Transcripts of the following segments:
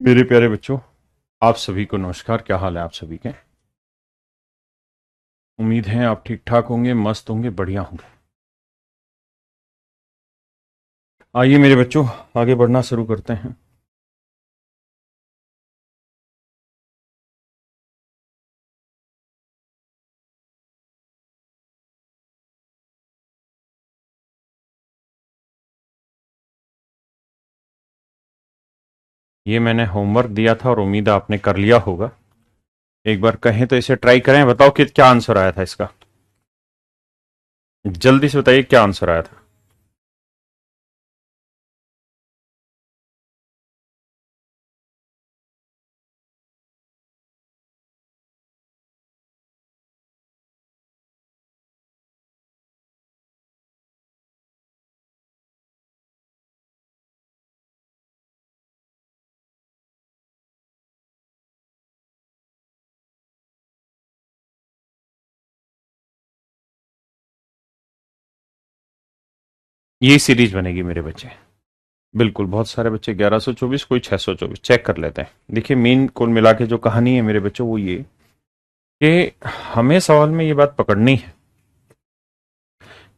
मेरे प्यारे बच्चों, आप सभी को नमस्कार। क्या हाल है आप सभी के? उम्मीद है आप ठीक ठाक होंगे, मस्त होंगे, बढ़िया होंगे। आइए मेरे बच्चों, आगे बढ़ना शुरू करते हैं। ये मैंने होमवर्क दिया था और उम्मीद है आपने कर लिया होगा। एक बार कहें तो इसे ट्राई करें। बताओ कि क्या आंसर आया था इसका। जल्दी से बताइए क्या आंसर आया था। ये सीरीज बनेगी मेरे बच्चे। बिल्कुल, बहुत सारे बच्चे 1124, कोई 624। चेक कर लेते हैं। देखिए, मेन कुल मिला के जो कहानी है मेरे बच्चों वो ये कि हमें सवाल में ये बात पकड़नी है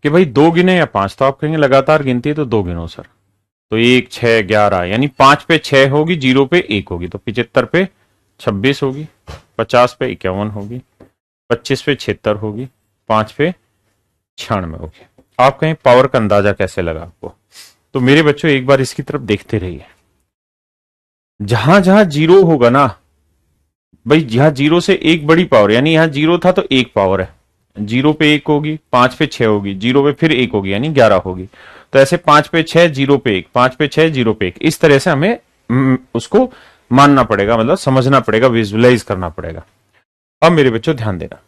कि भाई दो गिने या पांच। तो आप कहेंगे लगातार गिनती है तो दो गिनो सर। तो 1, 6, 11, यानी 5 पे 6 होगी, 0 पे 1 होगी, तो 75 पे 26 होगी, 50 पे 51 होगी, 25 पे 76 होगी, 5 पे 96 होगी। आप कहें पावर का अंदाजा कैसे लगा आपको? तो मेरे बच्चों एक बार इसकी तरफ देखते रहिए। जहां जहां जीरो होगा ना भाई, जहां जीरो से एक बड़ी पावर, यानी यहां जीरो था तो एक पावर है, जीरो पे एक होगी, 5 पे 6 होगी, जीरो पे फिर एक होगी, यानी 11 होगी। तो ऐसे 5 पे 6, जीरो पे एक, 5 पे 6, जीरो पे एक, इस तरह से हमें उसको मानना पड़ेगा, मतलब समझना पड़ेगा, विजुअलाइज करना पड़ेगा। अब मेरे बच्चों ध्यान देना,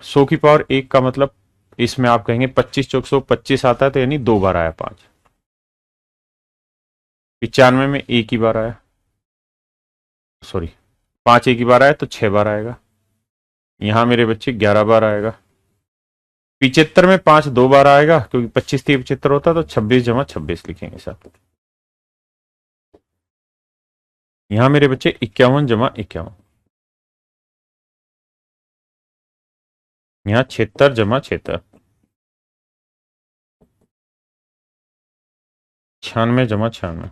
100 की पावर एक का मतलब इसमें आप कहेंगे 25 चौक 100, 25 आता है तो यानी दो बार आया 5। 95 में एक ही बार आया, सॉरी 5 एक ही बार आया तो 6 बार आएगा। यहां मेरे बच्चे 11 बार आएगा। 75 में 5 दो बार आएगा, क्योंकि 25 थी 75 होता तो 26 जमा 26 लिखेंगे साथ। यहां मेरे बच्चे 51 जमा 51। यहां 76 जमा 76। 96 जमा 96।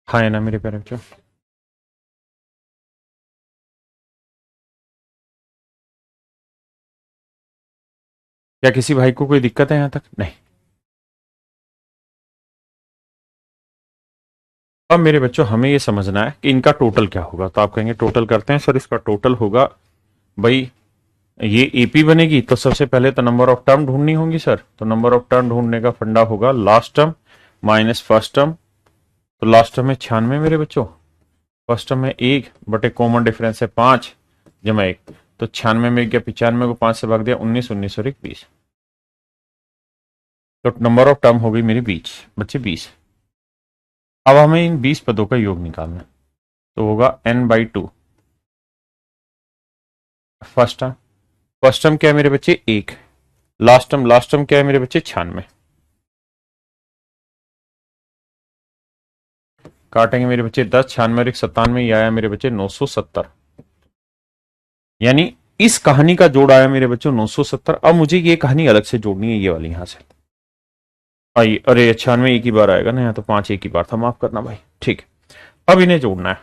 हाँ है ना मेरे प्यारे बच्चों? क्या किसी भाई को कोई दिक्कत है यहां तक? नहीं। अब मेरे बच्चों हमें ये समझना है कि इनका टोटल क्या होगा। तो आप कहेंगे टोटल करते हैं सर, इसका टोटल होगा भाई, ये एपी बनेगी तो सबसे पहले तो नंबर ऑफ टर्म ढूंढनी होगी सर। तो नंबर ऑफ टर्म ढूंढने का फंडा होगा last term minus first term. तो लास्ट टर्म में 96 मेरे बच्चों, फर्स्ट टर्म में एक बटे कॉमन डिफरेंस है 5 जमा 1। तो 96 में गया, 95 को 5 से भाग दिया, 19, 19 और 1 20। तो नंबर ऑफ टर्म हो गई मेरी 20 बच्चे, 20। अब हमें इन 20 पदों का योग निकालना है। तो होगा n/2। First term, first term क्या है मेरे बच्चे? एक। लास्ट टर्म क्या है मेरे बच्चे? 96। काटेंगे मेरे बच्चे 10, 96 और 1 97, ये आया मेरे बच्चे 970। यानी इस कहानी का जोड़ आया मेरे बच्चों 970। अब मुझे ये कहानी अलग से जोड़नी है, ये वाली यहां से आई। अरे 96 एक ही बार आएगा ना, यहाँ तो 5 एक ही बार था, माफ करना भाई। ठीक है, अब इन्हें जोड़ना है।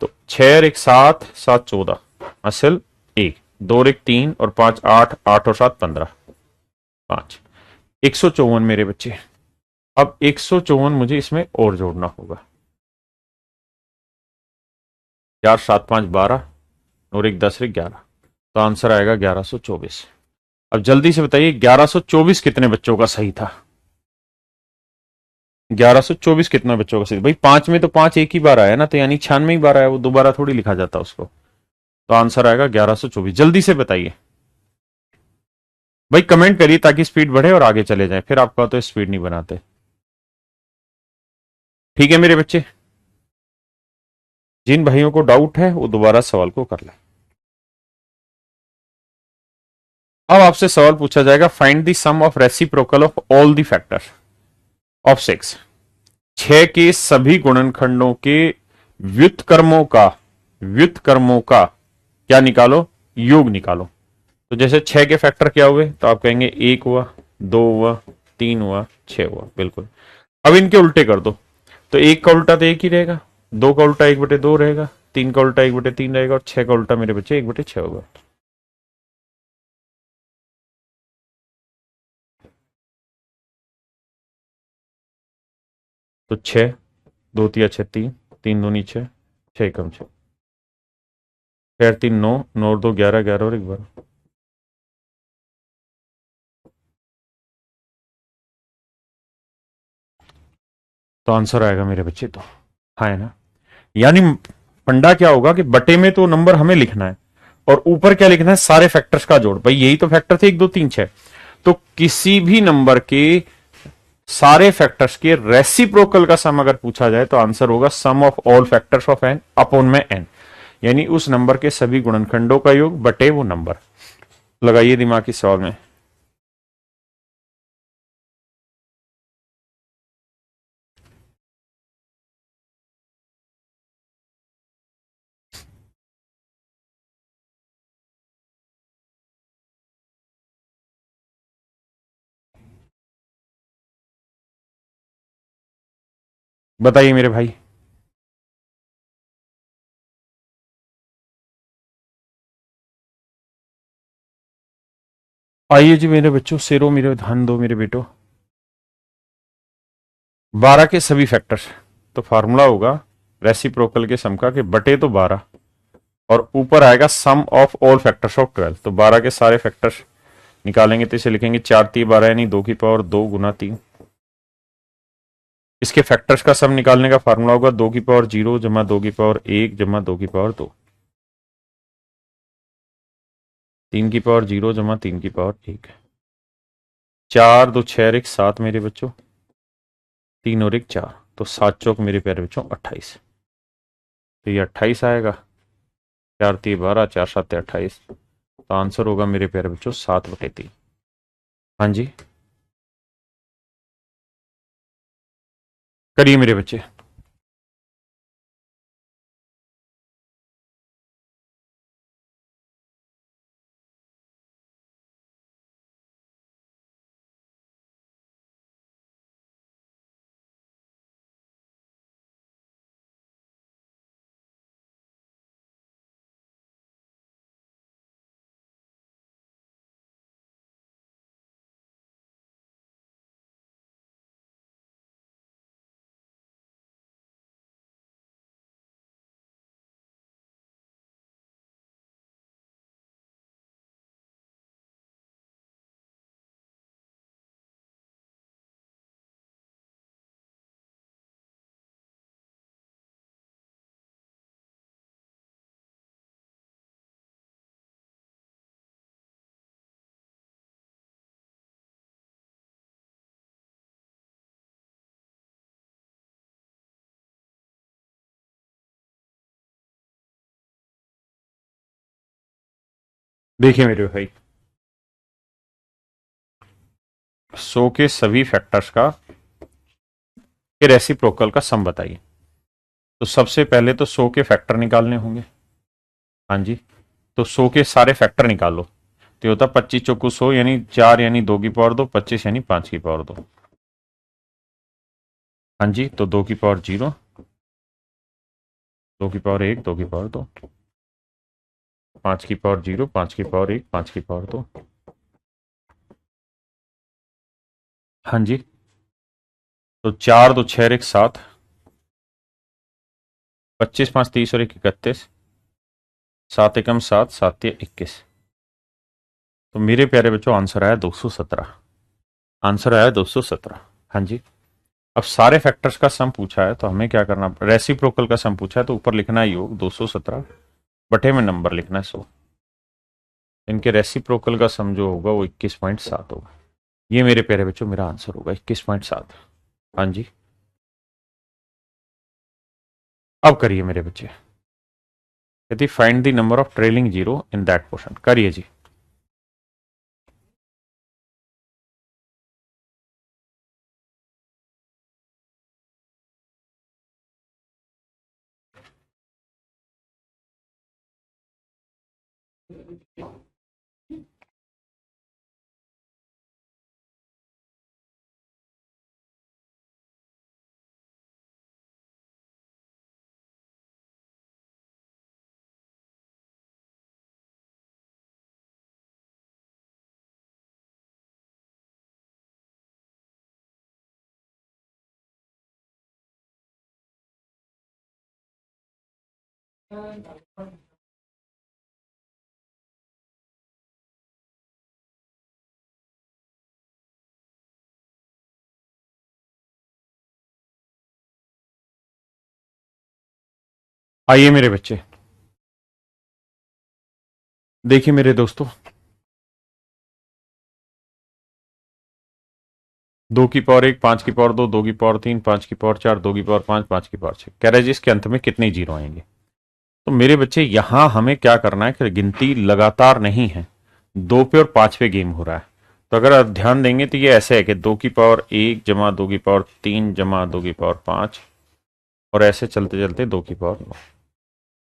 तो 6 और 1 7, 7 14, असल 1, 2 और 1 3 और 5 8, 8 और 7 15, 5, 154 मेरे बच्चे। अब 154 मुझे इसमें और जोड़ना होगा। 4 7 5 12 और 1 10 और 1 11। तो आंसर आएगा 1124। अब जल्दी से बताइए 1124 कितने बच्चों का सही था? 1124 कितना बच्चों का सही? भाई 5 में तो 5 एक ही बार आया ना, तो यानी 96 ही बार आया, वो दोबारा थोड़ी लिखा जाता उसको। तो आंसर आएगा 1124। जल्दी से बताइए भाई, कमेंट करिए ताकि स्पीड बढ़े और आगे चले जाए। फिर आपका तो स्पीड नहीं बनाते। ठीक है मेरे बच्चे, जिन भाइयों को डाउट है वो दोबारा सवाल को कर लें। अब आपसे सवाल पूछा जाएगा, find the sum of reciprocal of all the factor. Of 6, 6 के सभी गुणनखंडों के व्युत्क्रमों का क्या निकालो, योग निकालो। तो जैसे 6 के फैक्टर क्या हुए, तो आप कहेंगे 1 हुआ, 2 हुआ, 3 हुआ, 6 हुआ, बिल्कुल। अब इनके उल्टे कर दो, तो 1 का उल्टा तो 1 ही रहेगा, 2 का उल्टा 1/2 रहेगा, 3 का उल्टा 1/3 रहेगा, और 6 का उल्टा मेरे बच्चे 1/6 होगा। तो 6, 2 तिया 6, 3, 3 दूनी 6, 6 कम 6, 6 3 9, 9 और 2 11, 11 और 1 12। तो आंसर आएगा मेरे बच्चे, तो हाँ है ना। यानी फंडा क्या होगा कि बटे में तो नंबर हमें लिखना है, और ऊपर क्या लिखना है, सारे फैक्टर्स का जोड़। भाई यही तो फैक्टर थे 1 2 3 6। तो किसी भी नंबर के सारे फैक्टर्स के रेसिप्रोकल का सम अगर पूछा जाए, तो आंसर होगा sum of all factors of n upon में एन, यानी उस नंबर के सभी गुणनखंडों का योग बटे वो नंबर। लगाइए दिमाग की सवाल में। बताइए मेरे भाई। आइए जी मेरे बच्चों, शेरों मेरे ध्यान दो मेरे बेटो। 12 के सभी फैक्टर्स, तो फार्मूला होगा रेसिप्रोकल के सम का कि बटे तो 12, और ऊपर आएगा सम ऑफ ऑल फैक्टर्स ऑफ 12। तो 12 के सारे फैक्टर्स निकालेंगे, तो इसे लिखेंगे 4 3 12, यानी 2 की पावर 2 गुना 3। इसके फैक्टर्स का सम निकालने का फार्मूला होगा 2 की पावर 0 जमा 2 की पावर 1 जमा 2 की पावर 2, 3 की पावर 0 जमा 3 की पावर 1। 4 2 6 1 7 मेरे बच्चों, 3 और 1 4, तो 7 चौक मेरे प्यारे बच्चों 28। तो ये 28 आएगा, 4 3 12, 4 7 28। तो आंसर होगा मेरे प्यारे बच्चों 7/3। हाँ जी, करिए मेरे बच्चे। देखिए मेरे भाई, 100 के सभी फैक्टर्स का रेसिप्रोकल का सम बताइए। तो सबसे पहले तो 100 के फैक्टर निकालने होंगे। हाँ जी, तो 100 के सारे फैक्टर निकालो, तो ये होता 25 चौको 100, यानी 4 यानी 2 की पावर 2, 25 यानी 5 की पावर 2। हाँ जी, तो 2 की पावर 0, 2 की पावर 1, 2 की पावर 2, 5 की पावर 0, 5 की पावर 1, 5 की पावर 2। हाँ जी, तो 4 2 6 1 7, 25 5 30 और 1 31, 7 एकम 7, 7 तिया 21। तो मेरे प्यारे बच्चों आंसर आया 217। आंसर आया 217। हाँ जी। अब सारे फैक्टर्स का सम पूछा है, तो हमें क्या करना, रेसिप्रोकल का सम पूछा है, तो ऊपर लिखना है योग 217, बटे में नंबर लिखना है 100। इनके रेसिप्रोकल का सम जो होगा वो 21.7 होगा। ये मेरे प्यारे बच्चों मेरा आंसर होगा 21.7। हाँ जी, अब करिए मेरे बच्चे, यदि find the number of trailing zero in that portion, करिए जी। आइए मेरे बच्चे, देखिए मेरे दोस्तों, 2 की पावर 1, 5 की पावर 2, 2 की पावर 3, 5 की पावर 4, 2 की पावर 5, 5 की पावर 6, कह रहा है जी इसके अंत में कितने जीरो आएंगे। तो मेरे बच्चे यहां हमें क्या करना है कि गिनती लगातार नहीं है, 2 पे और 5 पे गेम हो रहा है। तो अगर आप ध्यान देंगे तो ये ऐसे है कि 2 की पावर 1 जमा 2 की पावर 3 जमा 2 की पावर 5, और ऐसे चलते चलते 2 की पावर 9।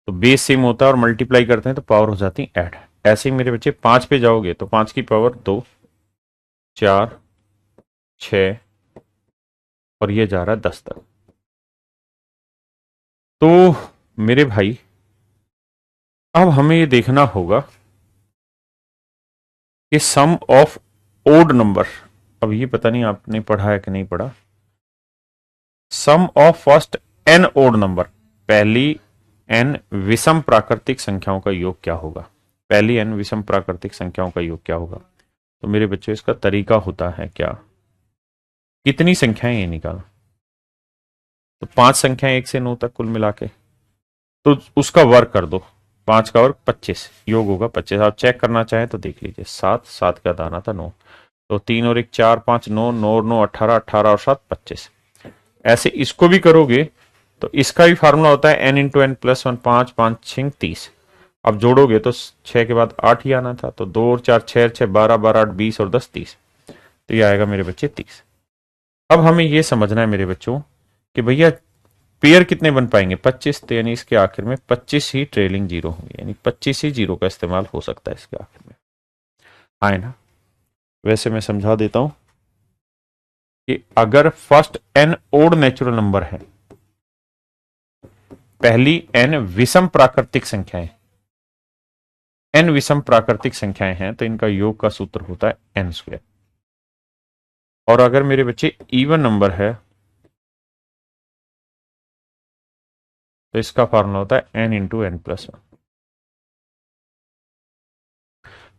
तो बेस सेम होता है और मल्टीप्लाई करते हैं तो पावर हो जाती है ऐड। ऐसे ही मेरे बच्चे 5 पे जाओगे तो 5 की पावर 2, 4, 6, और ये जा रहा है 10 तक। तो मेरे भाई अब हमें ये देखना होगा कि सम ऑफ ओड नंबर, अब ये पता नहीं आपने पढ़ा है कि नहीं पढ़ा, sum of first n odd number, पहली एन विषम प्राकृतिक संख्याओं का योग क्या होगा। पहली एन विषम प्राकृतिक संख्याओं का योग क्या होगा। तो मेरे बच्चों इसका तरीका होता है क्या, कितनी संख्याएं ये निकाल, तो 5 संख्याएं 1 से 9 तक कुल मिला के, तो उसका वर्ग कर दो, 5 का वर्ग 25, योग होगा 25। आप चेक करना चाहें तो देख लीजिए, 7, 7 का दाना था 9, तो 3 और 1 4, 5 9, 9 और 9 18, 18 और 7 25। ऐसे इसको भी करोगे तो इसका भी फार्मूला होता है n into n plus one, 5 5 6 30। अब जोड़ोगे तो 6 के बाद 8 ही आना था, तो 2 और 4 6, 6 12, 12 8 20 और 10 30। तो ये आएगा मेरे बच्चे 30। अब हमें ये समझना है मेरे बच्चों कि भैया पेयर कितने बन पाएंगे, 25, तो यानी इसके आखिर में 25 ही ट्रेलिंग जीरो होंगे, यानी 25 ही जीरो का इस्तेमाल हो सकता है इसके आखिर में। आए ना, वैसे मैं समझा देता हूं कि अगर first n odd natural number है, पहली एन विषम प्राकृतिक संख्याएं, एन विषम प्राकृतिक संख्याएं हैं, तो इनका योग का सूत्र होता है एन स्क्वायर। और अगर मेरे बच्चे इवन नंबर है तो इसका फॉर्मूला होता है n into n plus one.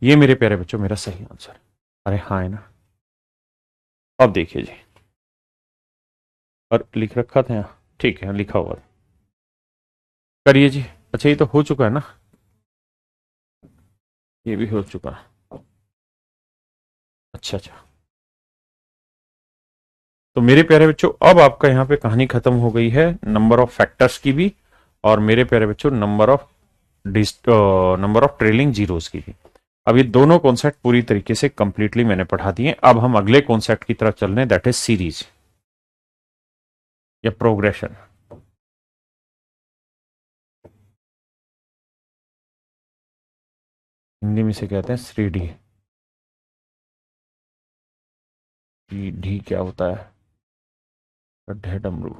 ये मेरे प्यारे बच्चों मेरा सही आंसर है। अरे हाँ है ना। अब देखिए जी, और लिख रखा था यहाँ, ठीक है लिखा हुआ, करिए जी। अच्छा ये तो हो चुका है ना, ये भी हो चुका है। अच्छा अच्छा, तो मेरे प्यारे बच्चों अब आपका यहाँ पे कहानी खत्म हो गई है नंबर ऑफ फैक्टर्स की भी, और मेरे प्यारे बच्चों नंबर ऑफ ट्रेलिंग जीरोस की भी। अब ये दोनों कॉन्सेप्ट पूरी तरीके से कंप्लीटली मैंने पढ़ा दिए। अब हम अगले कॉन्सेप्ट की तरफ चल रहे हैं, दैट इज सीरीज या प्रोग्रेशन। हिंदी में से कहते हैं 3D। डी क्या होता है, गड्ढे डमरू,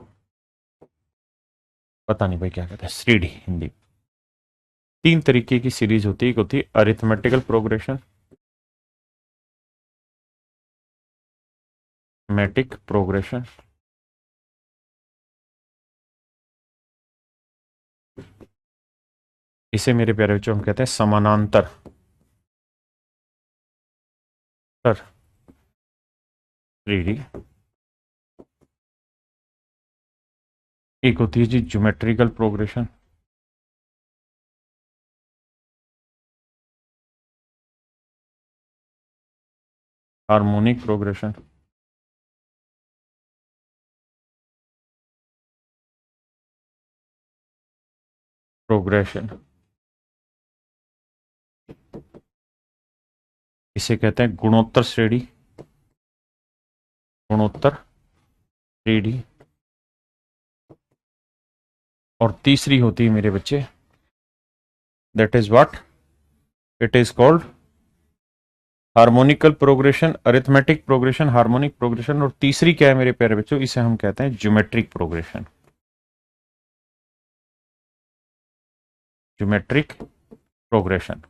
पता नहीं भाई क्या कहते हैं 3D हिंदी। 3 तरीके की सीरीज होती है, एक होती है अरिथमेटिकल प्रोग्रेशन, मैटिक प्रोग्रेशन, इसे मेरे प्यारे बच्चों हम कहते हैं समानांतर सर 3D। एक होती है जी geometrical progression, harmonic progression, progression, इसे कहते हैं गुणोत्तर श्रेणी, गुणोत्तर 3D। और तीसरी होती है मेरे बच्चे, that is what, it is called harmonical progression, arithmetic progression, harmonic progression, और तीसरी क्या है मेरे प्यारे बच्चों, इसे हम कहते हैं ज्योमेट्रिक प्रोग्रेशन। ज्योमेट्रिक प्रोग्रेशन,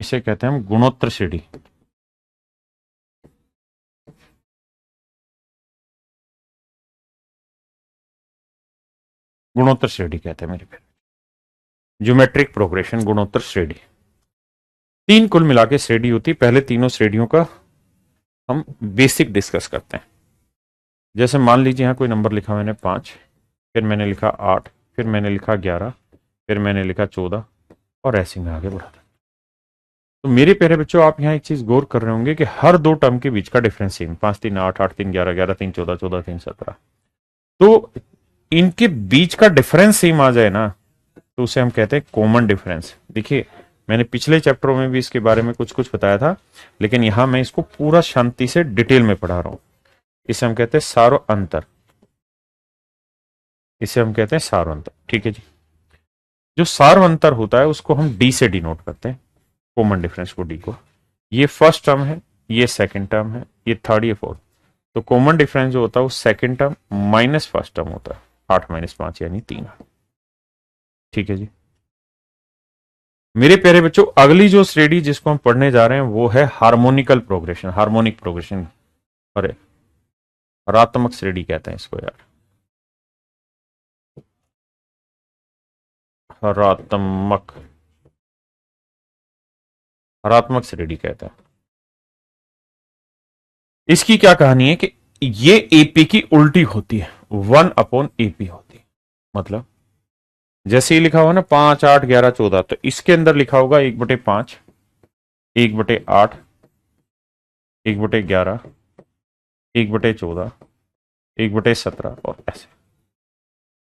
इसे कहते हैं हम गुणोत्तर श्रेणी। गुणोत्तर श्रेणी कहते हैं मेरे प्यारे, ज्योमेट्रिक प्रोग्रेशन, गुणोत्तर श्रेणी। तीन कुल मिला के श्रेणी होती, पहले तीनों श्रेणियों का हम बेसिक डिस्कस करते हैं। जैसे मान लीजिए यहां कोई नंबर लिखा मैंने 5, फिर मैंने लिखा 8, फिर मैंने लिखा 11, फिर मैंने लिखा 14, और ऐसे में आगे बढ़ा। तो मेरे प्यारे बच्चों, आप यहाँ एक चीज गौर कर रहे होंगे कि हर दो टर्म के बीच का डिफरेंस सेम, 5 3 8, 8 3 11, 11 3 14, 14 3 17। तो इनके बीच का डिफरेंस सेम आ जाए ना, तो उसे हम कहते हैं कॉमन डिफरेंस। देखिए, मैंने पिछले चैप्टरों में भी इसके बारे में कुछ कुछ बताया था, लेकिन यहां मैं इसको पूरा शांति से डिटेल में पढ़ा रहा हूं। इसे हम कहते हैं सारो अंतर, इसे हम कहते हैं सारो अंतर। ठीक है जी। जो सारो अंतर होता है उसको हम डी से डिनोट करते हैं, कॉमन डिफरेंस को डी को। ये फर्स्ट टर्म है, ये सेकंड टर्म है, ये थर्ड, ये फोर्थ। तो कॉमन डिफरेंस जो होता है वो second term minus first term होता है, 8 - 5 यानी 3। ठीक है जी। मेरे प्यारे बच्चों, अगली जो श्रेणी जिसको हम पढ़ने जा रहे हैं वो है हार्मोनिकल प्रोग्रेशन, हार्मोनिक प्रोग्रेशन। अरे हरात्मक श्रेणी कहते हैं इसको यार, हरात्मक, हरात्मक श्रेणी कहते हैं। इसकी क्या कहानी है कि ये एपी की उल्टी होती है, 1/AP होती है। मतलब जैसे ही लिखा हुआ ना 5 8 11 14, तो इसके अंदर लिखा होगा 1/5, 1/8, 1/11, 1/14, 1/17, और ऐसे।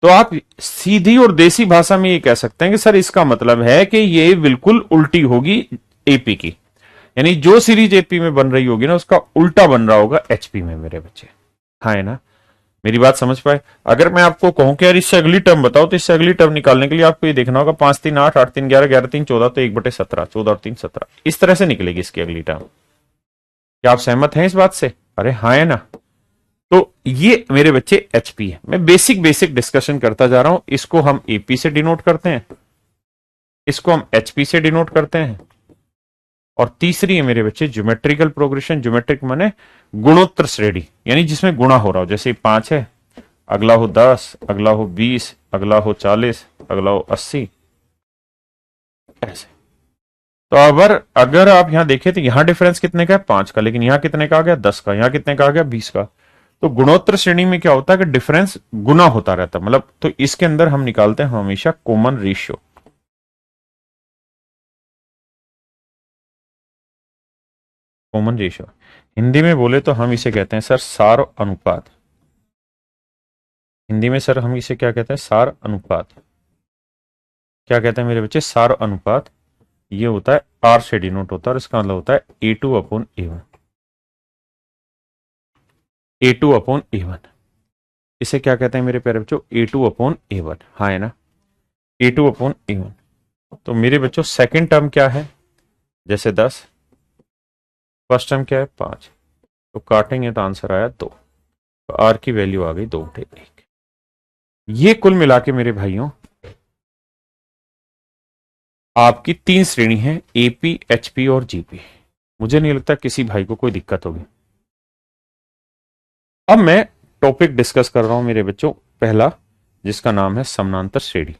तो आप सीधी और देसी भाषा में ये कह सकते हैं कि सर इसका मतलब है कि ये बिल्कुल उल्टी होगी एपी की, यानी जो सीरीज एपी में बन रही होगी ना उसका उल्टा बन रहा होगा एचपी में मेरे बच्चे। हाँ है ना, मेरी बात समझ पाए? अगर मैं आपको कहूं कि यार इससे अगली टर्म बताओ, तो इससे अगली टर्म निकालने के लिए आपको ये देखना होगा 5 3 8, 8 3 11, 11 3 14, तो 1/17, 14 और 3 17, इस तरह से निकलेगी इसकी अगली टर्म। क्या आप सहमत हैं इस बात से? अरे हाँ है ना। तो ये मेरे बच्चे एचपी है। मैं बेसिक बेसिक डिस्कशन करता जा रहा हूं। इसको हम एपी से डिनोट करते हैं, इसको हम एचपी से डिनोट करते हैं, और तीसरी है मेरे बच्चे ज्योमेट्रिकल प्रोग्रेशन। ज्योमेट्रिक माने गुणोत्तर श्रेणी, यानी जिसमें गुणा हो रहा हो। जैसे 5 है, अगला हो 10, अगला हो 20, अगला हो 40, अगला हो 80, ऐसे। तो अगर आप यहां देखें तो यहां डिफरेंस कितने का है? 5 का, लेकिन यहां कितने का आ गया? 10 का। यहां कितने का आ गया? 20 का। तो गुणोत्तर श्रेणी में क्या होता है कि डिफरेंस गुना होता रहता है, मतलब तो इसके अंदर हम निकालते हैं हमेशा common ratio. Common ratio Hindi में बोले तो हम इसे कहते हैं सर सार अनुपात। हिंदी में सर हम इसे क्या कहते हैं? सार अनुपात। क्या कहते हैं मेरे बच्चे? सार अनुपात। ये होता है आर से डिनोट होता है, और इसका मतलब होता है A2/A1, A2/A1। इसे क्या कहते हैं मेरे प्यारे बच्चों? A2/A1। हाँ है ना, A2/A1। तो मेरे बच्चों सेकंड टर्म क्या है? जैसे 10, फर्स्ट टर्म क्या है? 5, तो काटेंगे तो आंसर आया 2, तो आर की वैल्यू आ गई 2/1। ये कुल मिला के मेरे भाइयों आपकी 3 श्रेणी है, एपी, एचपी और जीपी। मुझे नहीं लगता किसी भाई को कोई दिक्कत होगी। अब मैं टॉपिक डिस्कस कर रहा हूं मेरे बच्चों, पहला, जिसका नाम है समानांतर श्रेणी।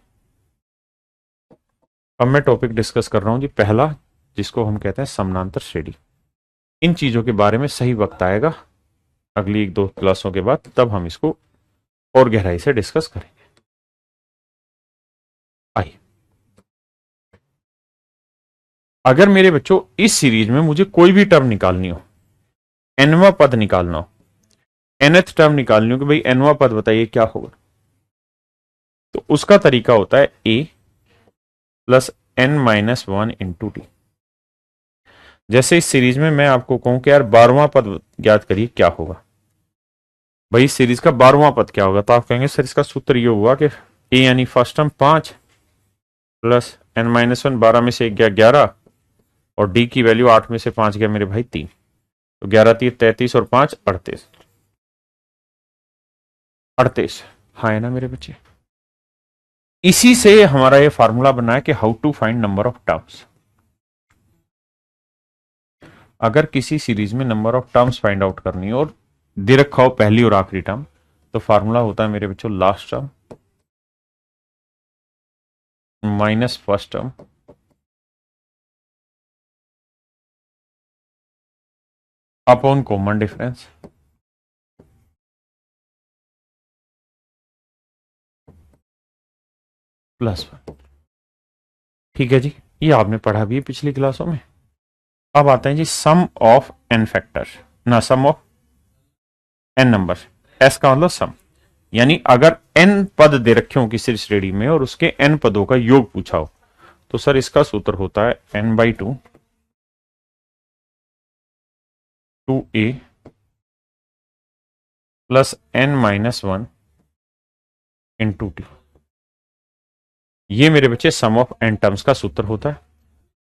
अब मैं टॉपिक डिस्कस कर रहा हूं जी पहला, जिसको हम कहते हैं समानांतर श्रेणी। इन चीजों के बारे में सही वक्त आएगा अगली 1-2 क्लासों के बाद, तब हम इसको और गहराई से डिस्कस करेंगे। आइए, अगर मेरे बच्चों इस सीरीज में मुझे कोई भी टर्म निकालनी हो, एनवा पद निकालना हो, nth टर्म निकालनी हो कि भाई एनवा पद बताइए क्या होगा, तो उसका तरीका होता है a + n-1 × t। जैसे इस सीरीज में मैं आपको कहूं कि यार 12वां पद ज्ञात करिए क्या होगा, भाई इस सीरीज का 12वां पद क्या होगा, तो आप कहेंगे सर इसका सूत्र ये हुआ कि ए यानी first term 5 plus n minus 1, 12 में से 1 गया 11, और डी की वैल्यू 8 में से 5 गया मेरे भाई 3, तो 11 3 33 और 5 38, 38 हाँ है ना मेरे बच्चे। इसी से हमारा ये फार्मूला बना है कि how to find number of terms. अगर किसी सीरीज में number of terms find out करनी हो और दे रखा हो पहली और आखिरी टर्म, तो फार्मूला होता है मेरे बच्चों last term minus first term upon common difference plus 1। ठीक है जी, ये आपने पढ़ा भी है पिछली क्लासों में। अब आते हैं जी सम ऑफ एन फैक्टर, ना सम ऑफ एन नंबर, एस का मतलब सम, यानी अगर एन पद दे रखे हो किसी श्रेणी में और उसके एन पदों का योग पूछा हो, तो सर इसका सूत्र होता है n/2 2a plus n-1 into T. ये मेरे बच्चे सम ऑफ एन टर्म्स का सूत्र होता है।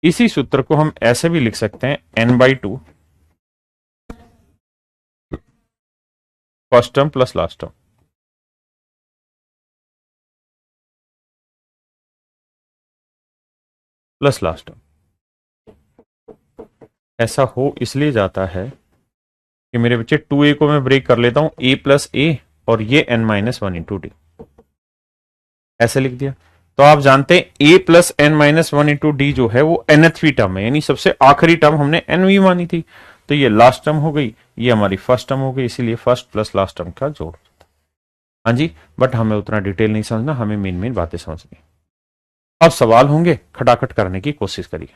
इसी सूत्र को हम ऐसे भी लिख सकते हैं n/2 first term plus last term, plus last term. ऐसा हो इसलिए जाता है कि मेरे बच्चे 2a को मैं ब्रेक कर लेता हूं a प्लस ए, और ये n-1 इंटू डी, ऐसे लिख दिया। तो आप जानते हैं a plus n-1 into D जो है वो nthवी टर्म है, यानी सबसे आखिरी टर्म हमने nवी मानी थी, तो ये लास्ट टर्म हो गई, ये हमारी फर्स्ट टर्म हो गई, इसीलिए फर्स्ट प्लस लास्ट टर्म का जोड़। हाँ जी, बट हमें उतना डिटेल नहीं समझना, हमें मेन मेन बातें समझनी। अब सवाल होंगे, खटाखट करने की कोशिश करिए।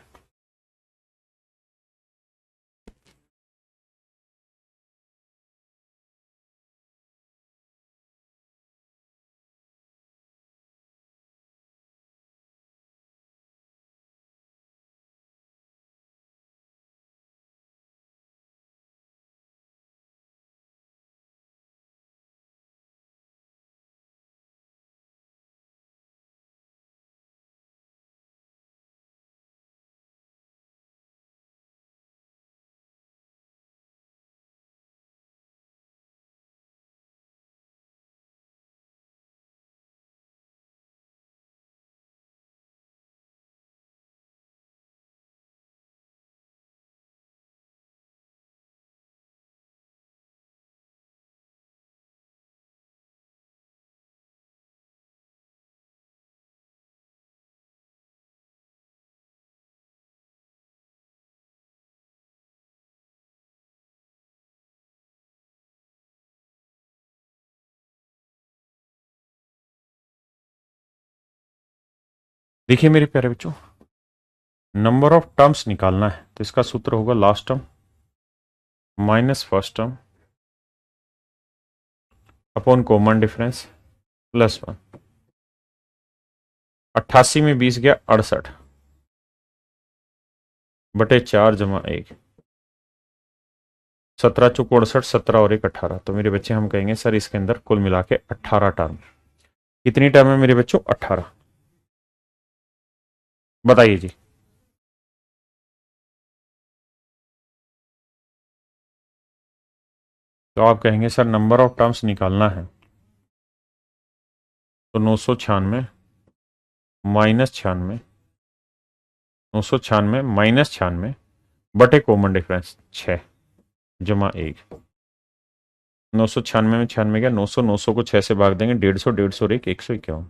देखिए मेरे प्यारे बच्चों, नंबर ऑफ टर्म्स निकालना है तो इसका सूत्र होगा last term minus first term upon common difference plus 1। 88 में 20 गया 68 बटे 4 जमा 1, 17 चौक 68, 17 और 1 18। तो मेरे बच्चे हम कहेंगे सर इसके अंदर कुल मिला के 18 टर्म। कितनी टर्म है मेरे बच्चों? 18। बताइए जी। तो आप कहेंगे सर नंबर ऑफ टर्म्स निकालना है, तो 996 माइनस 96, 996 माइनस 96 बटे कॉमन डिफरेंस 6 जमा 1। 996 में 96 गया 900, 900 को 6 से भाग देंगे 150, 150 और 1 151।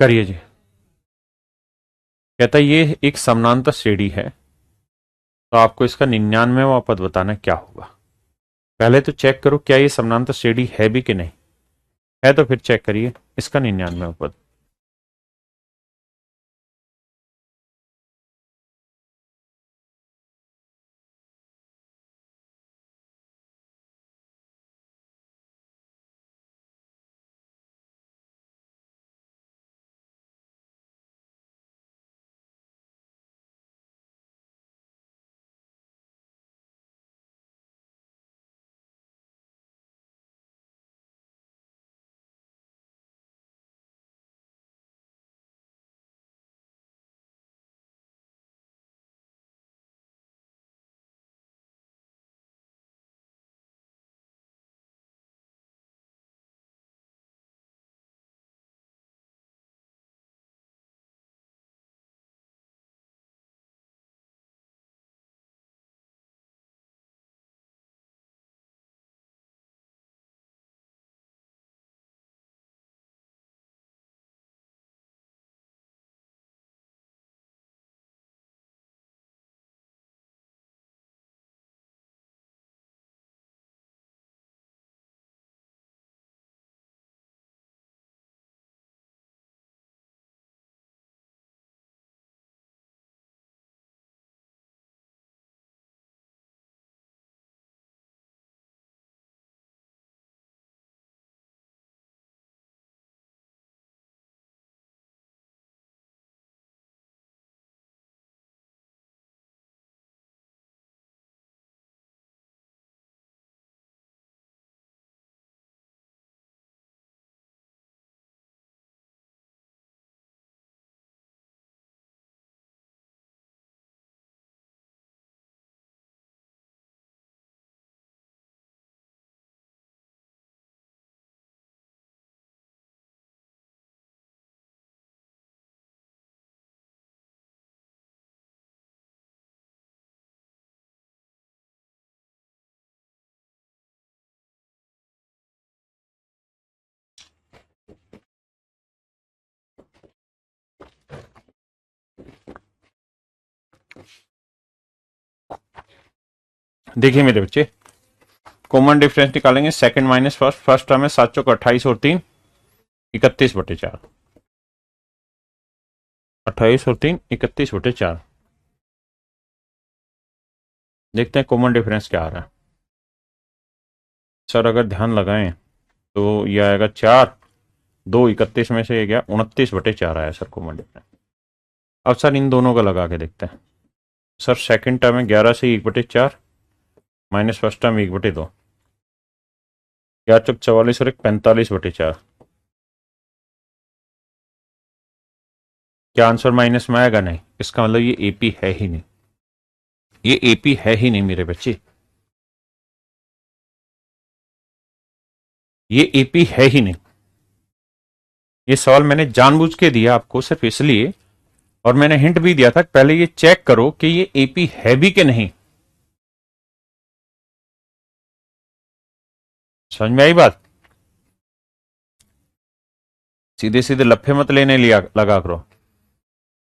करिए जी। कहता है ये एक समानांतर श्रेणी है, तो आपको इसका 99वां पद बताना क्या होगा। पहले तो चेक करो क्या ये समानांतर श्रेणी है भी कि नहीं है, तो फिर चेक करिए इसका 99वां पद। देखिए मेरे बच्चे, कॉमन डिफरेंस निकालेंगे second minus first. First term है 7 चौक 28 और 3 31/4। 28 और 3 31/4। देखते हैं कॉमन डिफरेंस क्या आ रहा है। सर अगर ध्यान लगाएं तो यह आएगा 4, 2 31 में से ये गया 29/4 आया सर कॉमन डिफरेंस। अब सर इन दोनों का लगा के देखते हैं। सर सेकंड टर्म है 11 से 1/4 माइनस फर्स्ट टर्म 1/2। 11 चौक 44 और 45/4। क्या आंसर माइनस में आएगा? नहीं। इसका मतलब ये एपी है ही नहीं, ये एपी है ही नहीं मेरे बच्चे, ये एपी है ही नहीं। ये सवाल मैंने जानबूझ के दिया आपको सिर्फ इसलिए, और मैंने हिंट भी दिया था पहले ये चेक करो कि ये एपी है भी कि नहीं। समझ में आई बात? सीधे सीधे लफे मत लेने लिया लगा करो।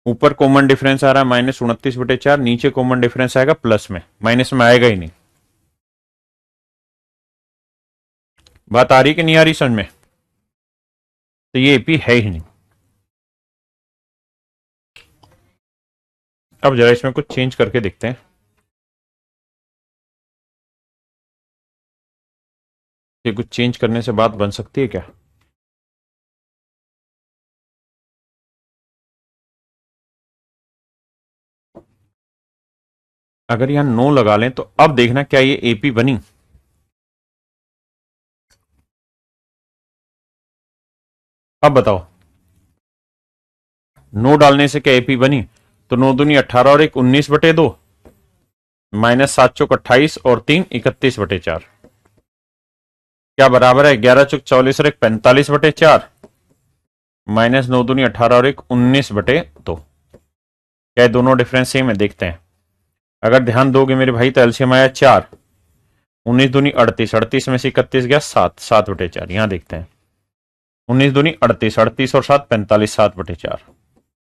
ऊपर कॉमन डिफरेंस आ रहा है -29/4, नीचे कॉमन डिफरेंस आएगा प्लस में, माइनस में आएगा ही नहीं। बात आ रही कि नहीं आ रही समझ में? तो ये एपी है ही नहीं। अब जरा इसमें कुछ चेंज करके देखते हैं कि कुछ चेंज करने से बात बन सकती है क्या। अगर यहां नो लगा लें तो अब देखना क्या ये एपी बनी। अब बताओ, नो डालने से क्या एपी बनी? तो 9 दूनी 18 और 1 19/2 माइनस 7 चौक 28 और 3 31/4। क्या बराबर है 11 चौक 44 और 1 45/4 माइनस 9 दूनी 18 और 1 19/2। क्या दोनों डिफरेंस सेम है? देखते हैं। अगर ध्यान दोगे मेरे भाई तो एलसीएम आया 4, 19 दूनी 38, 38 में से 31 गया 7, 7/4। यहां देखते हैं 19 दूनी 38, 38 और 7 45, 7/4।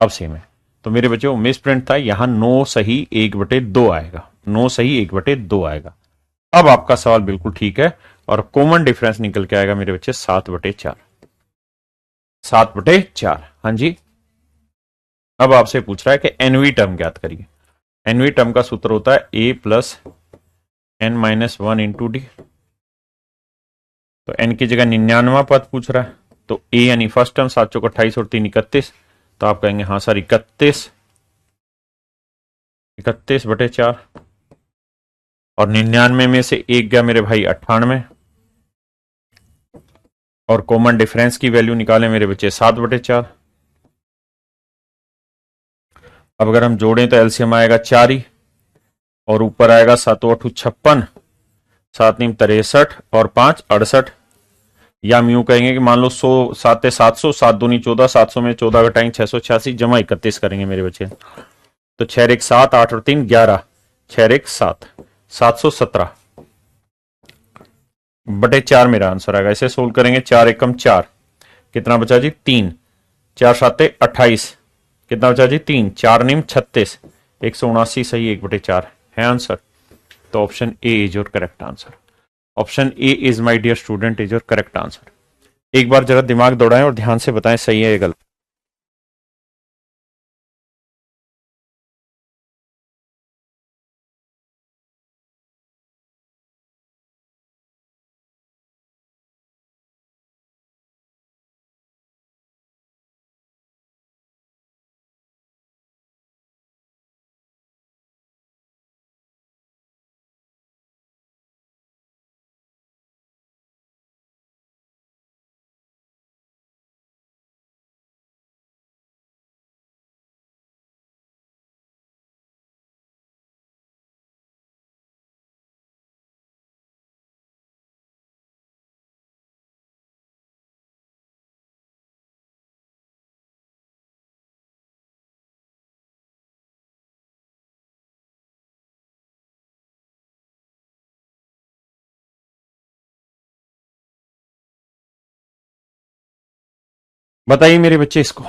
अब सेम है। तो मेरे बच्चों मिस प्रिंट था, यहां 9 सही 1/2 आएगा, 9 सही 1/2 आएगा। अब आपका सवाल बिल्कुल ठीक है और कॉमन डिफरेंस निकल के आएगा मेरे बच्चे 7/4। 7/4। हाँ जी। अब आपसे पूछ रहा है कि एनवी टर्म ज्ञात करिए। एनवी टर्म का सूत्र होता है a plus n minus 1 into d. तो एन की जगह 99वां पद पूछ रहा है, तो ए यानी फर्स्ट टर्म 7 चौक 28 और 3 31। तो आप कहेंगे हाँ सर 31, 31/4। और 99 में से एक गया मेरे भाई 98। और कॉमन डिफरेंस की वैल्यू निकाले मेरे बच्चे 7/4। अब अगर हम जोड़ें तो एलसीएम आएगा 4 ही, और ऊपर आएगा 7 8 56, 7 9 63 और 5 68। या हम यूं कहेंगे कि मान लो 100 7 700, 7 दूनी 14, 700 में 14 घटाएंगे 686 जमा 31 करेंगे मेरे बच्चे। तो 6 1 7, 8 और 3 11, 6 1 7, 717/4 मेरा आंसर आएगा। इसे सोल्व करेंगे 4 एकम 4, कितना बचा जी 3, 4 7 28, कितना बचा जी 3, 4 निम 36, 179 सही 1/4 है आंसर। तो option A is your correct answer. Option A is my dear student is your correct answer. एक बार जरा दिमाग दौड़ाएं और ध्यान से बताएं सही है या गलत। बताइए मेरे बच्चे, इसको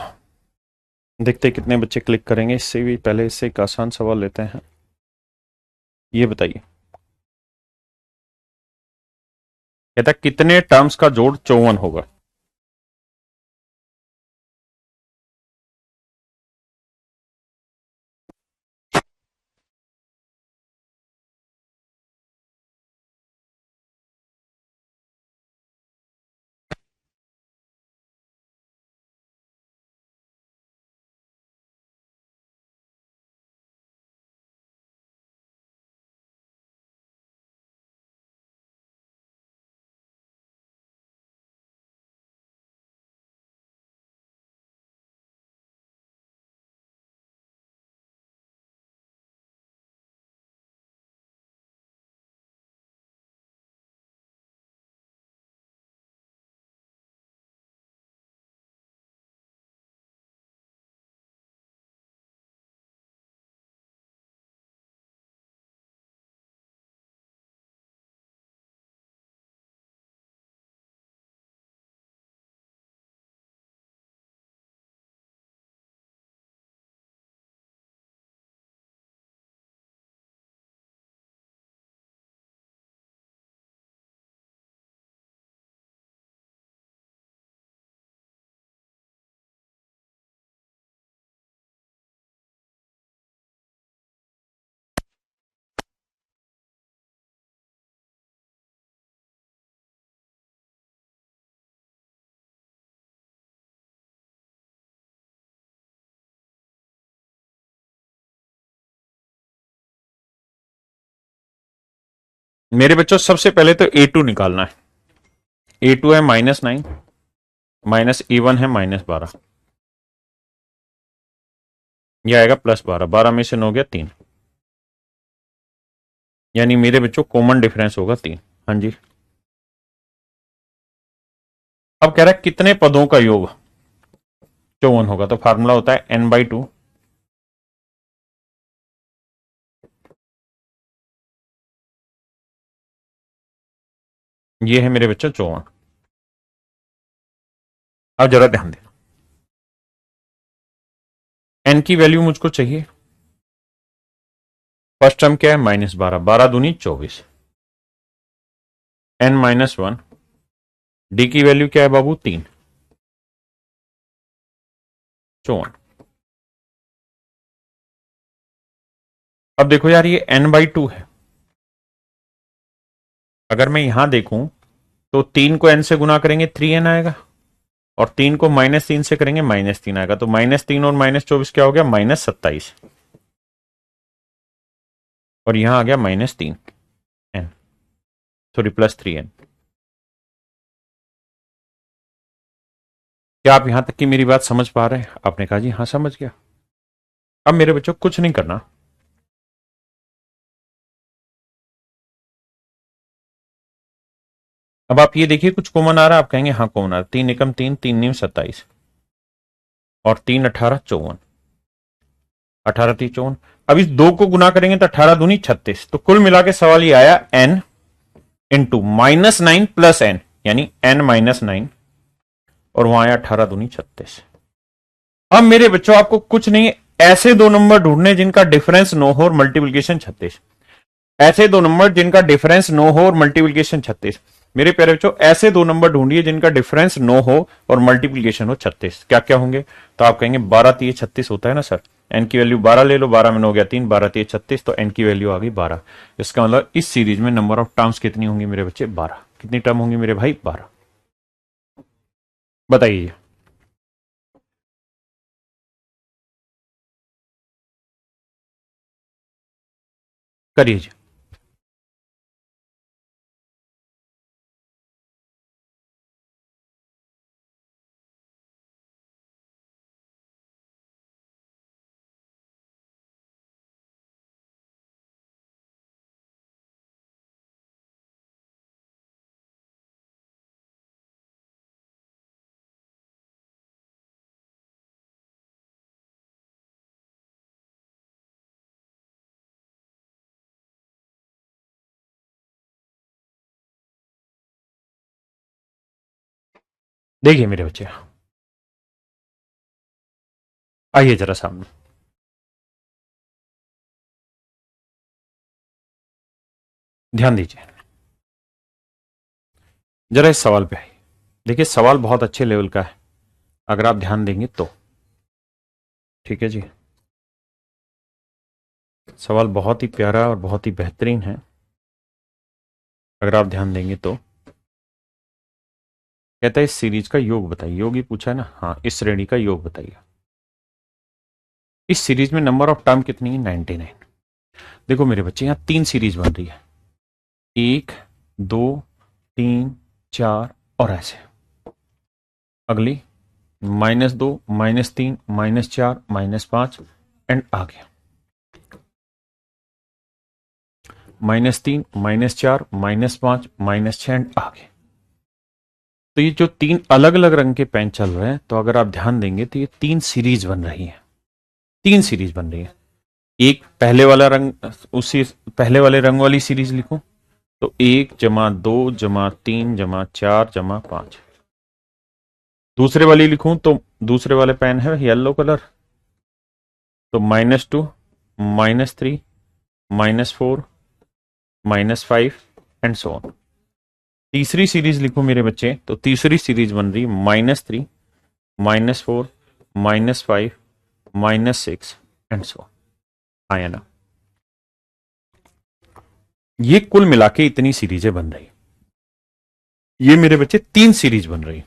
देखते कितने बच्चे क्लिक करेंगे। इससे भी पहले इससे एक आसान सवाल लेते हैं। ये बताइए कहता है कितने टर्म्स का जोड़ 54 होगा। मेरे बच्चों सबसे पहले तो A2 निकालना है। A2 है -9, माइनस A1 है -12, यह आएगा +12। 12 में से 9 गया 3, यानी मेरे बच्चों कॉमन डिफरेंस होगा 3। हाँ जी। अब कह रहा है कितने पदों का योग 54 होगा, तो फार्मूला होता है n/2। ये है मेरे बच्चों 54। अब जरा ध्यान दें, n की वैल्यू मुझको चाहिए। फर्स्ट टर्म क्या है -12, 12 दूनी 24, n-1। डी की वैल्यू क्या है बाबू 3, 54। अब देखो यार ये n/2 है। अगर मैं यहां देखूं तो 3 को n से गुना करेंगे 3n आएगा, और 3 को -3 से करेंगे -3 आएगा। तो -3 और -24 क्या हो गया -27, और यहां आ गया -3n, सॉरी +3n। क्या आप यहां तक की मेरी बात समझ पा रहे हैं? आपने कहा जी हाँ समझ गया। अब मेरे बच्चों कुछ नहीं करना, अब आप ये देखिए कुछ कॉमन आ रहा है, आप कहेंगे हाँ कॉमन आ रहा है। 3 एकम 3, 3 × 27, और 3 18 54, 18 3 54। अब इस दो को गुना करेंगे तो 18 दूनी 36। तो कुल मिला के सवाल ये आया n इंटू -9 प्लस n, यानी n-9, और वहां आया 18 दूनी 36। अब मेरे बच्चों आपको कुछ नहीं, ऐसे दो नंबर ढूंढने जिनका डिफरेंस 9 हो और मल्टीप्लीकेशन 36। ऐसे दो नंबर जिनका डिफरेंस 9 हो और मल्टीप्लीकेशन 36। मेरे प्यारे बच्चों ऐसे दो नंबर ढूंढिए जिनका डिफरेंस 9 हो और मल्टीप्लीकेशन हो 36। क्या क्या होंगे? तो आप कहेंगे 12 3 36 होता है ना सर। एन की वैल्यू 12 ले लो, 12 में 9 गया 3, 12 3 36, तो एन की वैल्यू आ गई 12। इसका मतलब इस सीरीज में नंबर ऑफ टर्म्स कितनी होंगी मेरे बच्चे? 12। कितनी टर्म होंगी मेरे भाई? 12। बताइए। करिए। देखिए मेरे बच्चे, आइए जरा सामने। ध्यान दीजिए, जरा इस सवाल पे आइए। देखिए सवाल बहुत अच्छे लेवल का है अगर आप ध्यान देंगे तो। ठीक है जी, सवाल बहुत ही प्यारा और बहुत ही बेहतरीन है अगर आप ध्यान देंगे तो। कहता है इस सीरीज का योग बताइए। योग ही पूछा है ना, हाँ, इस श्रेणी का योग बताइए। इस सीरीज में नंबर ऑफ टर्म कितनी है? 99। देखो मेरे बच्चे, यहां 3 सीरीज बन रही है, 1 2 3 4 और ऐसे। अगली -2 -3 -4 -5 एंड आगे -3 -4 -5 -6 एंड आगे। तो ये जो 3 अलग अलग रंग के पेन चल रहे हैं, तो अगर आप ध्यान देंगे तो ये 3 सीरीज बन रही है। 3 सीरीज बन रही है। एक पहले वाला रंग, उसी पहले वाले रंग वाली सीरीज लिखूं तो 1 जमा 2 जमा 3 जमा 4 जमा 5। दूसरे वाली लिखूं तो दूसरे वाले पेन है येलो कलर, तो -2 -3 -4 -5 एंड सो ऑन। तीसरी सीरीज लिखूं मेरे बच्चे तो तीसरी सीरीज बन रही -3 -4 -5 -6 एंड सो ऑन। आया ना? ये कुल मिला के इतनी सीरीजें बन रही। ये मेरे बच्चे 3 सीरीज बन रही।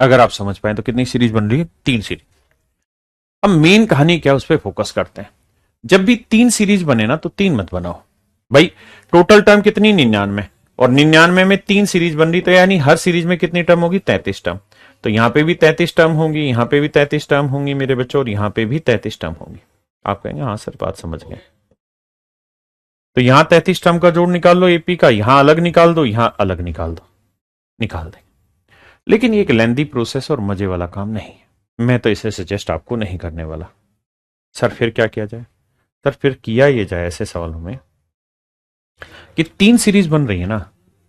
अगर आप समझ पाए तो कितनी सीरीज बन रही है? 3 सीरीज। अब मेन कहानी क्या है उस पर फोकस करते हैं। जब भी 3 सीरीज बने ना तो 3 मत बनाओ भाई। टोटल टर्म कितनी? 99। और 99 में 3 सीरीज बन रही, तो यानी हर सीरीज में कितनी टर्म होगी? 33 टर्म। तो यहां पे भी 33 टर्म होंगी, यहां पे भी 33 टर्म होंगी मेरे बच्चों, और यहां पे भी 33 टर्म होंगी। आप कहेंगे हाँ सर बात समझ गए। तो यहां 33 टर्म का जोड़ निकाल लो एपी का, यहां अलग निकाल दो, यहां अलग निकाल दो, निकाल दें। लेकिन ये एक लेंदी प्रोसेस और मजे वाला काम नहीं है। मैं तो इसे सजेस्ट आपको नहीं करने वाला। सर फिर क्या किया जाए? सर फिर किया ये जाए ऐसे सवालों में कि 3 सीरीज बन रही है ना,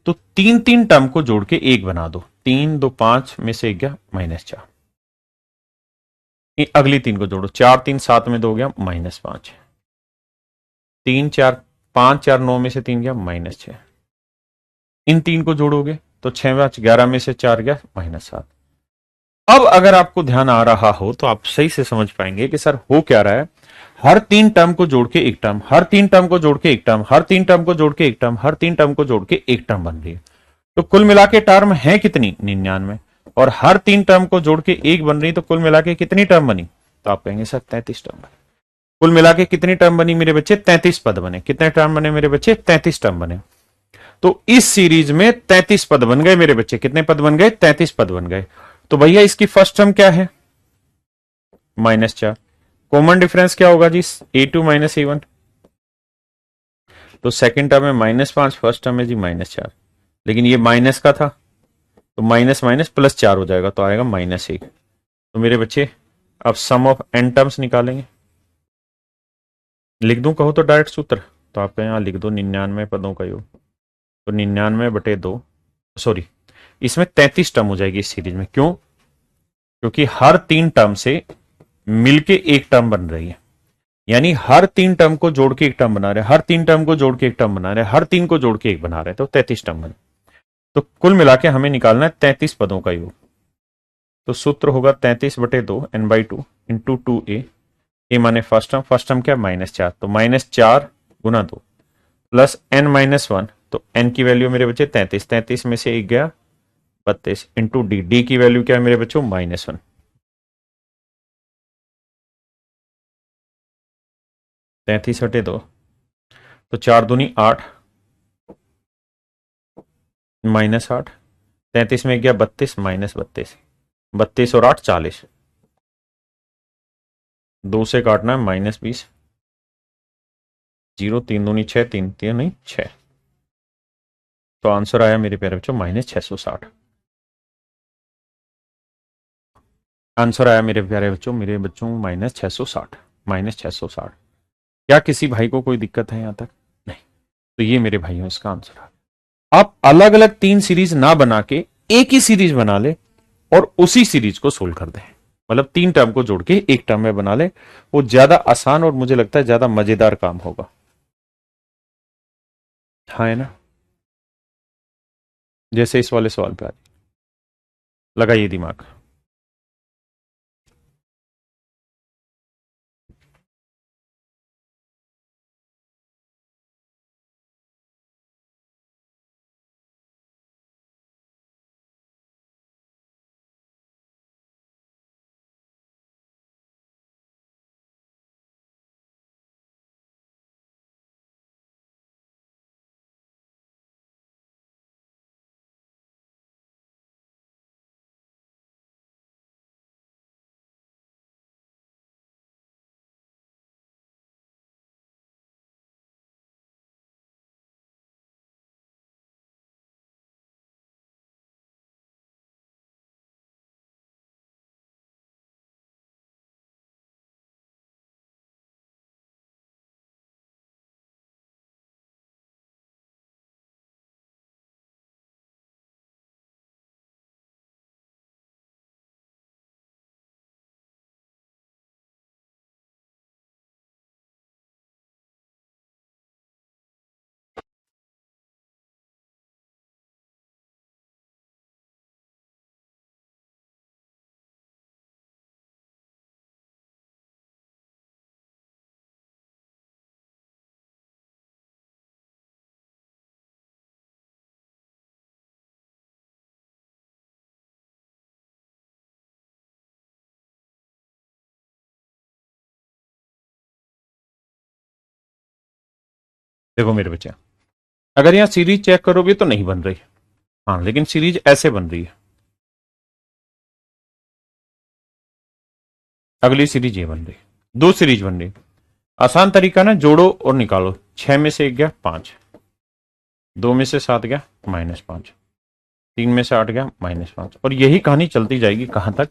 तो 3 टर्म को जोड़ के एक बना दो। 3 2 5 में से एक गया -4। अगली 3 को जोड़ो, 4 3 7 में 2 गया -5। 3 4 5 4 9 में से 3 गया -6। इन 3 को जोड़ोगे तो 6 5 11 में से 4 गया -7। अब अगर आपको ध्यान आ रहा हो तो आप सही से समझ पाएंगे कि सर हो क्या रहा है। हर 3 टर्म को जोड़ के एक टर्म, हर 3 टर्म को जोड़ के एक टर्म, हर 3 टर्म को जोड़ के एक टर्म, हर 3 टर्म को जोड़ के एक टर्म बन रही है। तो कुल मिला के टर्म है कितनी? 99। और हर 3 टर्म को जोड़ के एक बन रही, तो कुल मिला के कितनी टर्म बनी? तो आप कहेंगे सर 33 टर्म बनी। कुल मिला के कितनी टर्म बनी मेरे बच्चे? 33 पद बने। कितने टर्म बने मेरे बच्चे? 33 टर्म बने। तो इस सीरीज में 33 पद बन गए मेरे बच्चे। कितने पद बन गए? 33 पद बन गए। तो भैया इसकी फर्स्ट टर्म क्या है? -4। कॉमन डिफरेंस क्या होगा जी? A2 -A1। तो सेकंड टर्म है -5, फर्स्ट टर्म है जी -4। लेकिन ये माइनस का था, तो माइनस माइनस प्लस 4 हो जाएगा, तो आएगा -1। तो मेरे बच्चे अब सम ऑफ n टर्म्स निकालेंगे। लिख दूं कहो तो डायरेक्ट सूत्र? तो आप यहां लिख दो 99 पदों का योग। तो 99/2, सॉरी, इसमें 33 टर्म हो जाएगी इस सीरीज में। क्यों? क्योंकि हर 3 टर्म से मिलके एक टर्म बन रही है। यानी हर 3 टर्म को जोड़ के एक टर्म बना रहे, हर 3 टर्म को जोड़ के एक टर्म बना रहे, हर 3 को जोड़ के एक बना रहे, तो 33 टर्म बने। तो कुल मिला के हमें निकालना है 33 पदों का योग। तो सूत्र होगा 33/2 n/2 इंटू 2a। ए माने फर्स्ट टर्म क्या? -4। तो -4 गुना 2 प्लस n-1। तो n की वैल्यू मेरे बच्चे 33, 33 में से एक गया 32 इंटू डी। डी की वैल्यू क्या है मेरे बच्चों? -1। 33/2 तो 4 दूनी 8 -8। 33 में गया 32 -32। 32 और 8 40। 2 से काटना है -20। 0 3 दूनी 6, 3 3 नहीं 6। तो आंसर आया मेरे प्यारे बच्चों -660। आंसर आया मेरे प्यारे बच्चों, मेरे बच्चों -660। -660। क्या किसी भाई को कोई दिक्कत है यहां तक? नहीं। तो ये मेरे भाइयों इसका आंसर है। आप अलग अलग 3 सीरीज ना बना के एक ही सीरीज बना ले और उसी सीरीज को सोल्व कर दें। मतलब 3 टर्म को जोड़ के एक टर्म में बना ले। वो ज्यादा आसान और मुझे लगता है ज्यादा मजेदार काम होगा। हाँ है ना? जैसे इस वाले सवाल पे आ जाए, लगाइए दिमाग। देखो मेरे बच्चे, अगर यहाँ सीरीज चेक करोगे तो नहीं बन रही। हाँ, लेकिन सीरीज ऐसे बन रही है। अगली सीरीज ये बन रही, दो सीरीज बन रही। आसान तरीका ना, जोड़ो और निकालो। 6 में से 1 गया 5, 2 में से 7 गया -5, 3 में से 8 गया -5, और यही कहानी चलती जाएगी कहां तक?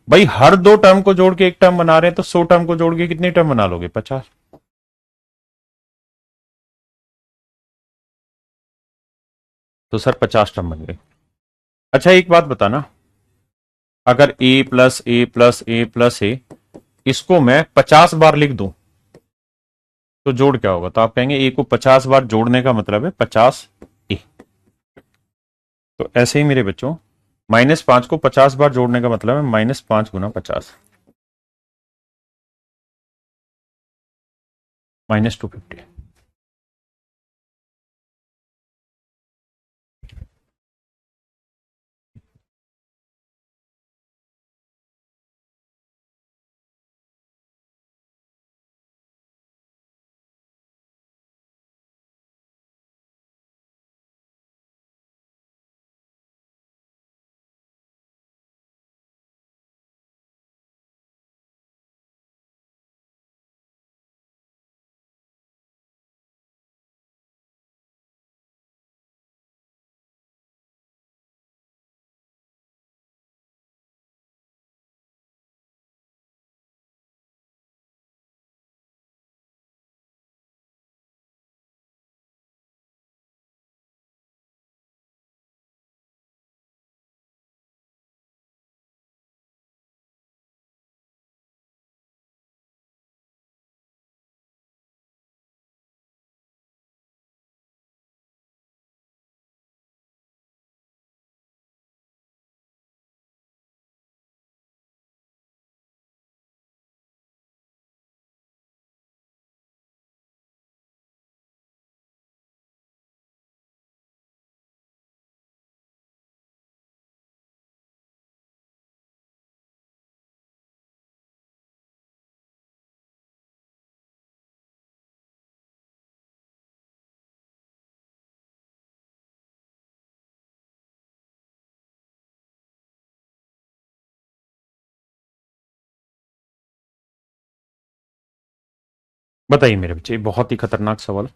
भाई हर दो टर्म को जोड़ के एक टर्म बना रहे हैं, तो 100 टर्म को जोड़ के कितने टर्म बना लोगे? 50। तो सर 50 टर्म बन गए। अच्छा एक बात बताना, अगर a plus a plus a plus a, इसको मैं 50 बार लिख दूं तो जोड़ क्या होगा? तो आप कहेंगे ए को 50 बार जोड़ने का मतलब है 50 ए। तो ऐसे ही मेरे बच्चों, -5 को 50 बार जोड़ने का मतलब है -5 गुना 50, -250। बताइए मेरे बच्चे, बहुत ही खतरनाक सवाल।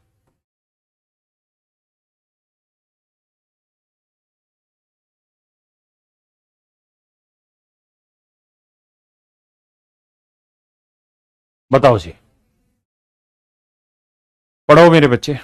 बताओ जी, पढ़ो मेरे बच्चे।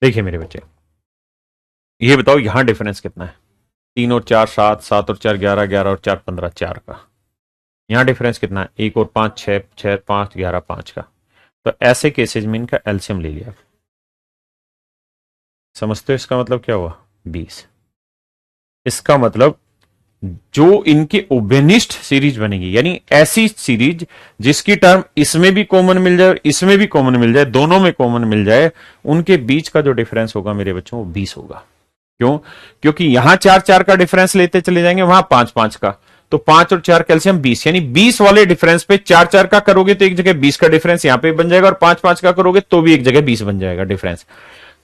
देखिए मेरे बच्चे, ये बताओ यहां डिफरेंस कितना है? 3 और 4 7, 7 और 4 11, 11 और 4 15, 4 का। यहां डिफरेंस कितना है? 1 और 5 6, 6 5 11, 5 का। तो ऐसे केसेज में इनका एलसीएम ले लिया। समझते हो इसका मतलब क्या हुआ? 20। इसका मतलब जो इनकी ओबेनिस्ट सीरीज बनेगी, यानी ऐसी सीरीज जिसकी टर्म इसमें भी कॉमन मिल जाए और इसमें भी कॉमन मिल जाए, दोनों में कॉमन मिल जाए, उनके बीच का जो डिफरेंस होगा मेरे बच्चों वो 20 होगा। क्यों? क्योंकि यहां 4 4 का डिफरेंस लेते चले जाएंगे, वहां 5 5 का। तो 5 और 4 कैल्शियम 20, यानी 20 वाले डिफरेंस पे 4 4 का करोगे तो एक जगह 20 का डिफरेंस यहां पे बन जाएगा, और 5 5 का करोगे तो भी एक जगह 20 बन जाएगा डिफरेंस।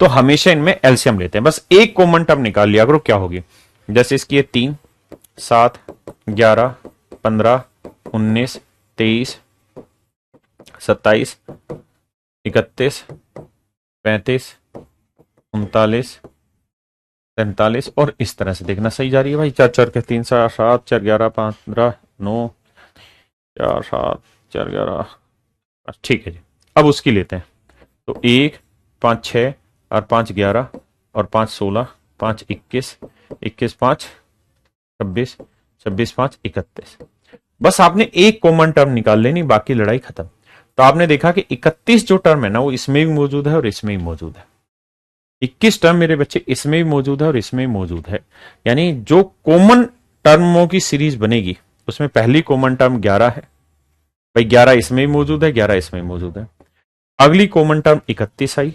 तो हमेशा इनमें एलसीएम लेते हैं। बस एक कॉमन टर्म निकाल लिया करो, क्या होगी? जैसे इसकी 3 7 11 15 19 23 27 31 35 39 43, और इस तरह से देखना सही जा रही है भाई। 4 4 के 3 7 4 11 15 9 4 7 4 11। ठीक है जी। अब उसकी लेते हैं। तो 1 5 6 और 5 11 और 5 16, 5 21, 21 5 26, 26 5 31। बस आपने एक कॉमन टर्म निकाल लेनी, बाकी लड़ाई खत्म। तो आपने देखा कि 31 जो टर्म है ना वो इसमें भी मौजूद है और इसमें भी मौजूद है। 21 टर्म मेरे बच्चे इसमें भी मौजूद है और इसमें भी मौजूद है। यानी जो कॉमन टर्मों की सीरीज बनेगी उसमें पहली कॉमन टर्म 11 है भाई। 11 इसमें भी मौजूद है, 11 इसमें भी मौजूद है। अगली कॉमन टर्म 31 आई,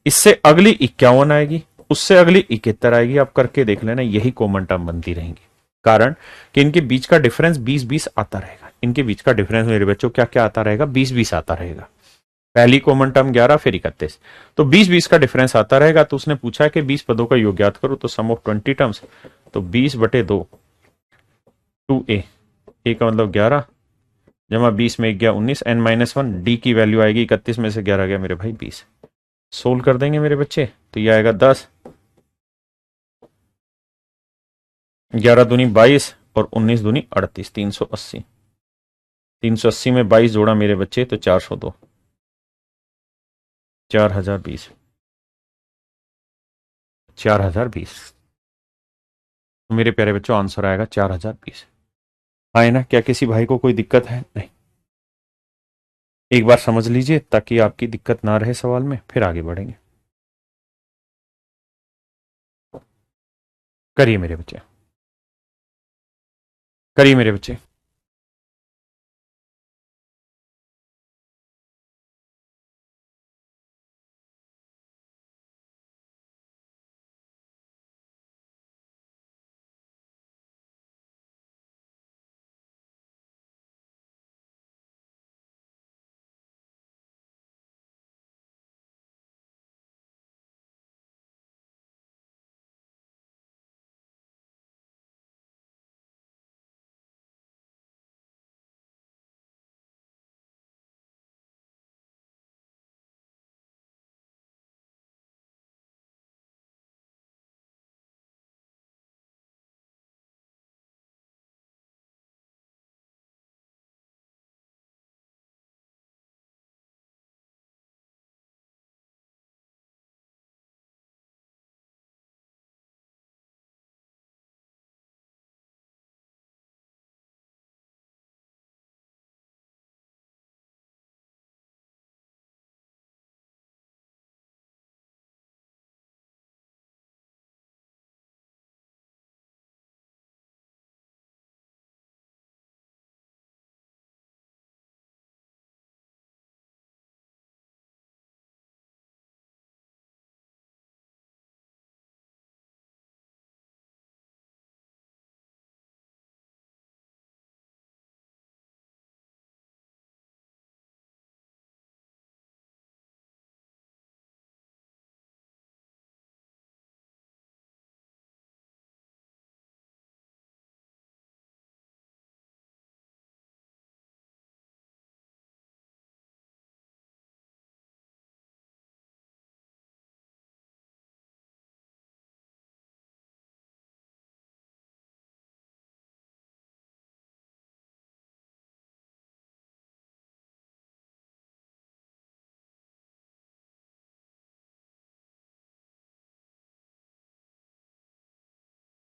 इससे अगली 51 आएगी, उससे अगली 71 आएगी। आप करके देख लेना, यही कॉमन टर्म बनती रहेंगी। कारण कि इनके बीच का डिफरेंस 20 20 आता रहेगा। इनके बीच का डिफरेंस मेरे बच्चों क्या क्या आता रहेगा? 20 20 आता रहेगा। पहली कॉमन टर्म 11 फिर 31, तो 20 20 का डिफरेंस आता रहेगा। तो उसने पूछा है कि 20 पदों का योग ज्ञात करो, तो सम ऑफ 20 टर्म्स। तो 20/2 2a, ए का मतलब 11 जमा 20 में 1 गया 19, n-1, डी की वैल्यू आएगी 31 में से 11 गया मेरे भाई 20। सोल्व कर देंगे मेरे बच्चे, तो ये आएगा 10, 11 दूनी 22 और 19 दूनी 38, 380। 380 में 22 जोड़ा मेरे बच्चे तो 402, 4020, 4020। मेरे प्यारे बच्चों आंसर आएगा 4020। आए ना? क्या किसी भाई को कोई दिक्कत है? नहीं। एक बार समझ लीजिए ताकि आपकी दिक्कत ना रहे सवाल में, फिर आगे बढ़ेंगे। करिए मेरे बच्चे, करिए मेरे बच्चे।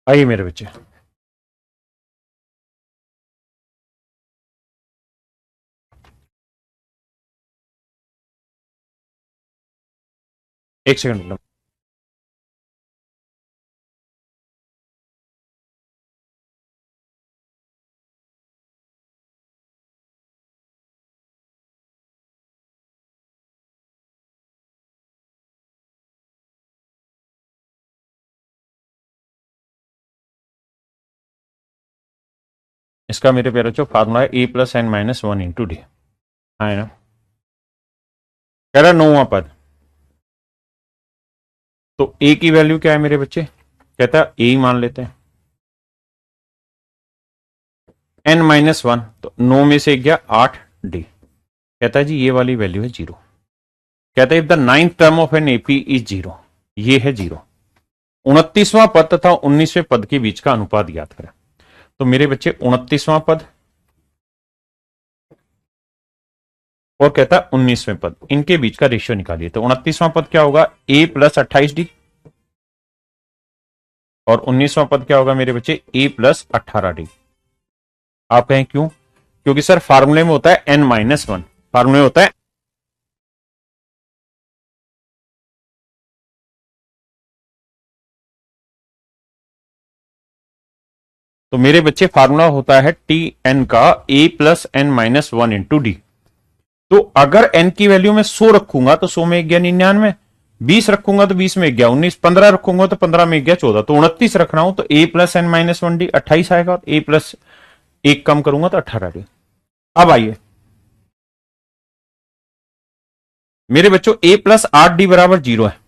आइए मेरे बच्चे, एक सेकंड। इसका मेरे प्यारे बच्चों फार्मूला है a plus n minus one into d. हाँ है ना। कह रहा नौवां पद, तो ए की वैल्यू क्या है मेरे बच्चे, कहता है ए मान लेते हैं, एन माइनस वन, तो 9 में से गया 8 डी। कहता है जी ये वाली वैल्यू है जीरो। कहता है if the ninth term of an AP is zero, ये है जीरो। 29वां पद तथा 19वें पद के बीच का अनुपात ज्ञात करें। तो मेरे बच्चे 29वां पद और कहता है 19वें पद, इनके बीच का रेशियो निकालिए। तो 29वां पद क्या होगा, ए प्लस 28 डी, और 19वां पद क्या होगा मेरे बच्चे, ए प्लस 18 डी। आप कहें क्यों, क्योंकि सर फार्मूले में होता है एन माइनस वन, फार्मूले में होता है। तो मेरे बच्चे फार्मूला होता है टी एन का a plus n minus one into d. तो अगर एन की वैल्यू में 100 रखूंगा तो 100 में एक गया 99, 20 रखूंगा तो 20 में एक गया 19, 15 रखूंगा तो 15 में एक गया 14, तो 29 रख रहा हूं तो a plus n minus one d 28 आएगा, और ए प्लस एक कम करूंगा तो 18 डी। अब आइए मेरे बच्चों, ए प्लस 8 डी बराबर जीरो है,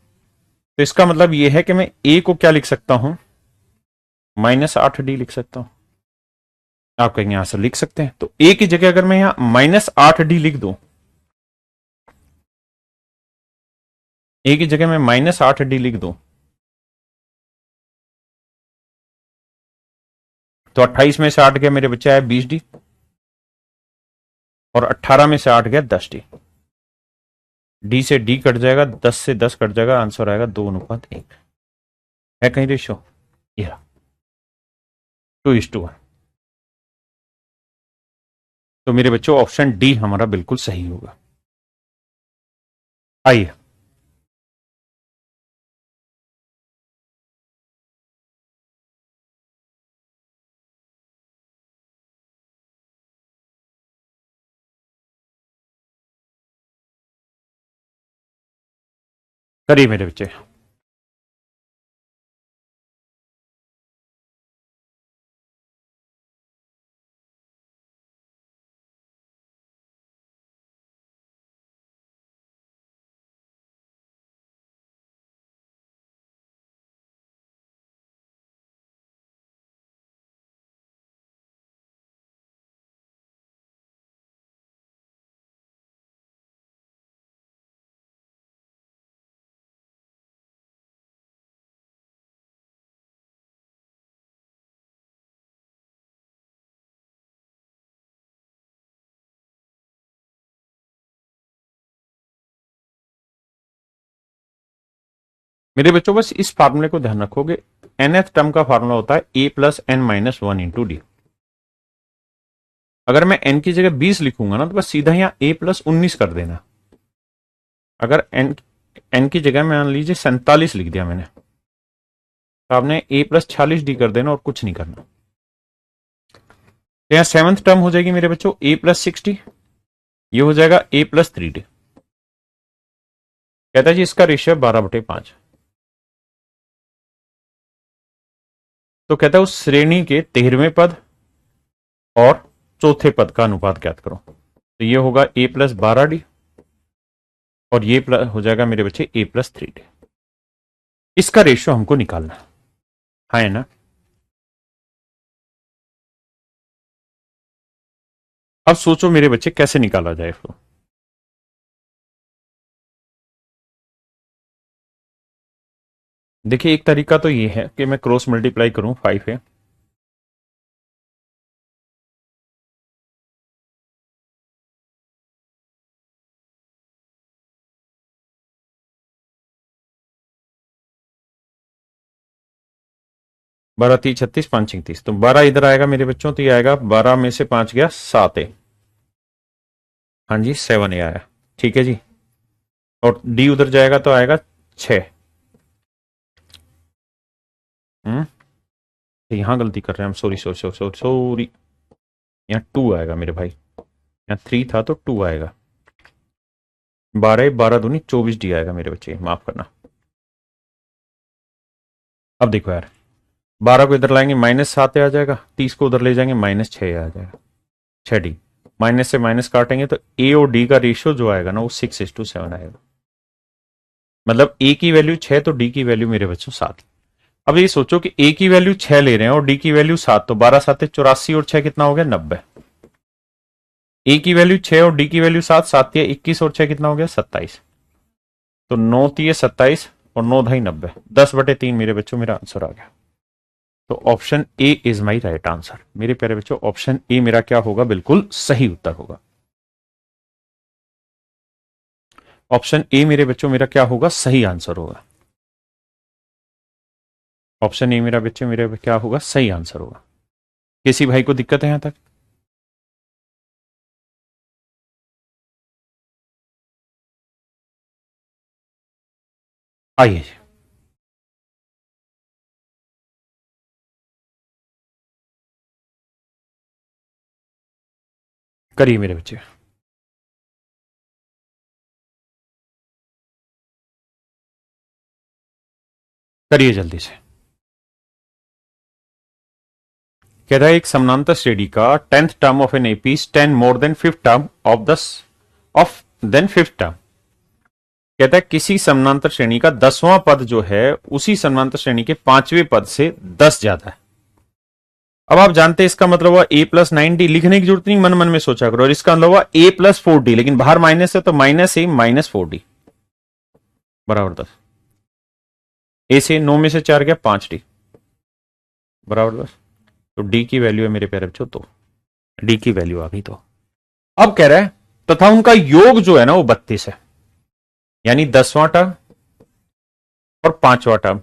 तो इसका मतलब यह है कि मैं ए को क्या लिख सकता हूं, -8 डी लिख सकता हूं। आप कहेंगे यहां से लिख सकते हैं, तो ए की जगह अगर मैं यहां -8 डी लिख दूं, ए की जगह मैं -8 डी लिख दूं, तो 28 में से 8 गया मेरे बच्चे आया 20 डी, और 18 में से 8 गया 10 डी। डी से डी कट जाएगा, 10 से 10 कट जाएगा, आंसर आएगा 2:1। है कहीं रेशियो, ये 2:1। तो मेरे बच्चों ऑप्शन डी हमारा बिल्कुल सही होगा। आइए करिए मेरे बच्चे। मेरे बच्चों बस इस फार्मूले को ध्यान रखोगे, nth टर्म का फार्मूला होता है a plus n minus one into d. अगर मैं n की जगह 20 लिखूंगा ना, तो बस सीधा यहां a प्लस 19 कर देना। अगर n की जगह मान लीजिए 47 लिख दिया मैंने, तो आपने a प्लस 46 डी कर देना और कुछ नहीं करना। तो यहां 7th टर्म हो जाएगी मेरे बच्चों a प्लस 60, ये हो जाएगा a प्लस 3 डी। कहता है जी इसका रेशियो 12/5। तो कहता है उस श्रेणी के 13वें पद और चौथे पद का अनुपात ज्ञात करो। तो ये होगा a प्लस 12 डी, और ये प्लस हो जाएगा मेरे बच्चे a प्लस 3 डी। इसका रेशियो हमको निकालना है, हाँ है ना। अब सोचो मेरे बच्चे कैसे निकाला जाए इसको। देखिए एक तरीका तो ये है कि मैं क्रॉस मल्टीप्लाई करूं, 5 है, 12 3 36 5 6 30, तो 12 इधर आएगा मेरे बच्चों, तो ये आएगा 12 में से 5 गया 7 ए। हाँ जी 7 ए आया। ठीक है जी। और डी उधर जाएगा तो आएगा 6। हम्म। तो यहां गलती कर रहे हैं हम, sorry sorry sorry sorry sorry. यहाँ 2 आएगा मेरे भाई, यहाँ 3 था तो 2 आएगा। 12 12 दूनी 24 डी आएगा मेरे बच्चे, माफ करना। अब देखो यार, 12 को इधर लाएंगे -7 आ जाएगा, 30 को उधर ले जाएंगे -6 आ जाएगा। 6 डी, माइनस से माइनस काटेंगे तो ए और डी का रेशियो जो आएगा ना वो 6:7 आएगा। मतलब ए की वैल्यू 6 तो डी की वैल्यू मेरे बच्चों 7। अब ये सोचो कि ए की वैल्यू 6 ले रहे हैं और डी की वैल्यू 7, तो 12 7 84 और 6 कितना हो गया 90। ए की वैल्यू 6 और डी की वैल्यू 7, 7 21 और 6 कितना हो गया 27। तो 9 3 27 और 9 ढाई 90, 10/3 मेरे बच्चों मेरा आंसर आ गया। तो option A is my right answer. मेरे प्यारे बच्चों ऑप्शन ए मेरा क्या होगा, बिल्कुल सही उत्तर होगा। ऑप्शन ए मेरे बच्चों मेरा क्या होगा, सही आंसर होगा। ऑप्शन ए मेरा बच्चे मेरे क्या होगा, सही आंसर होगा। किसी भाई को दिक्कत है यहां तक? आइए करिए मेरे बच्चे। करिए जल्दी से। कह रहा है एक समानांतर श्रेणी का 10th term of an AP is 10 more than 5th term of the of than 5th term. कहता है किसी समानांतर श्रेणी का 10वां पद जो है उसी समानांतर श्रेणी के 5वें पद से 10 ज्यादा है। अब आप जानते हैं इसका मतलब हुआ a+9d, लिखने की जरूरत नहीं, मन मन में सोचा करो। और इसका मतलब हुआ a+4d, लेकिन बाहर माइनस है तो -a -4d बराबर 10। ए से 9 में से 4 गया 5d बराबर 10। तो डी की वैल्यू है मेरे प्यारे बच्चों, तो डी की वैल्यू आ गई। तो अब कह रहा है तथा उनका योग जो है ना वो 32 है, यानी 10वां टर्म और 5वां टर्म,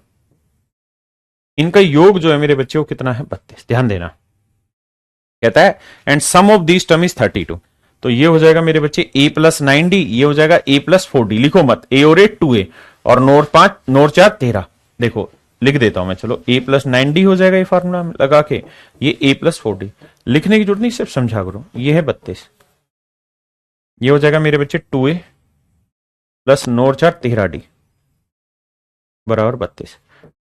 इनका योग जो है मेरे बच्चे वो कितना है 32। ध्यान देना, कहता है and sum of these term is 32। तो ये हो जाएगा मेरे बच्चे a+9d, ये हो जाएगा a+4d। लिखो मत, ए और 2a और नोर 5 नोर 4 13। देखो लिख देता हूं मैं, चलो a+9d हो जाएगा ये फार्मूला लगा के, ये a+4d। लिखने की जरूरत नहीं, सिर्फ समझा करो। ये है 32, ये हो जाएगा मेरे बच्चे 2a प्लस नोर 4 13d बराबर 32।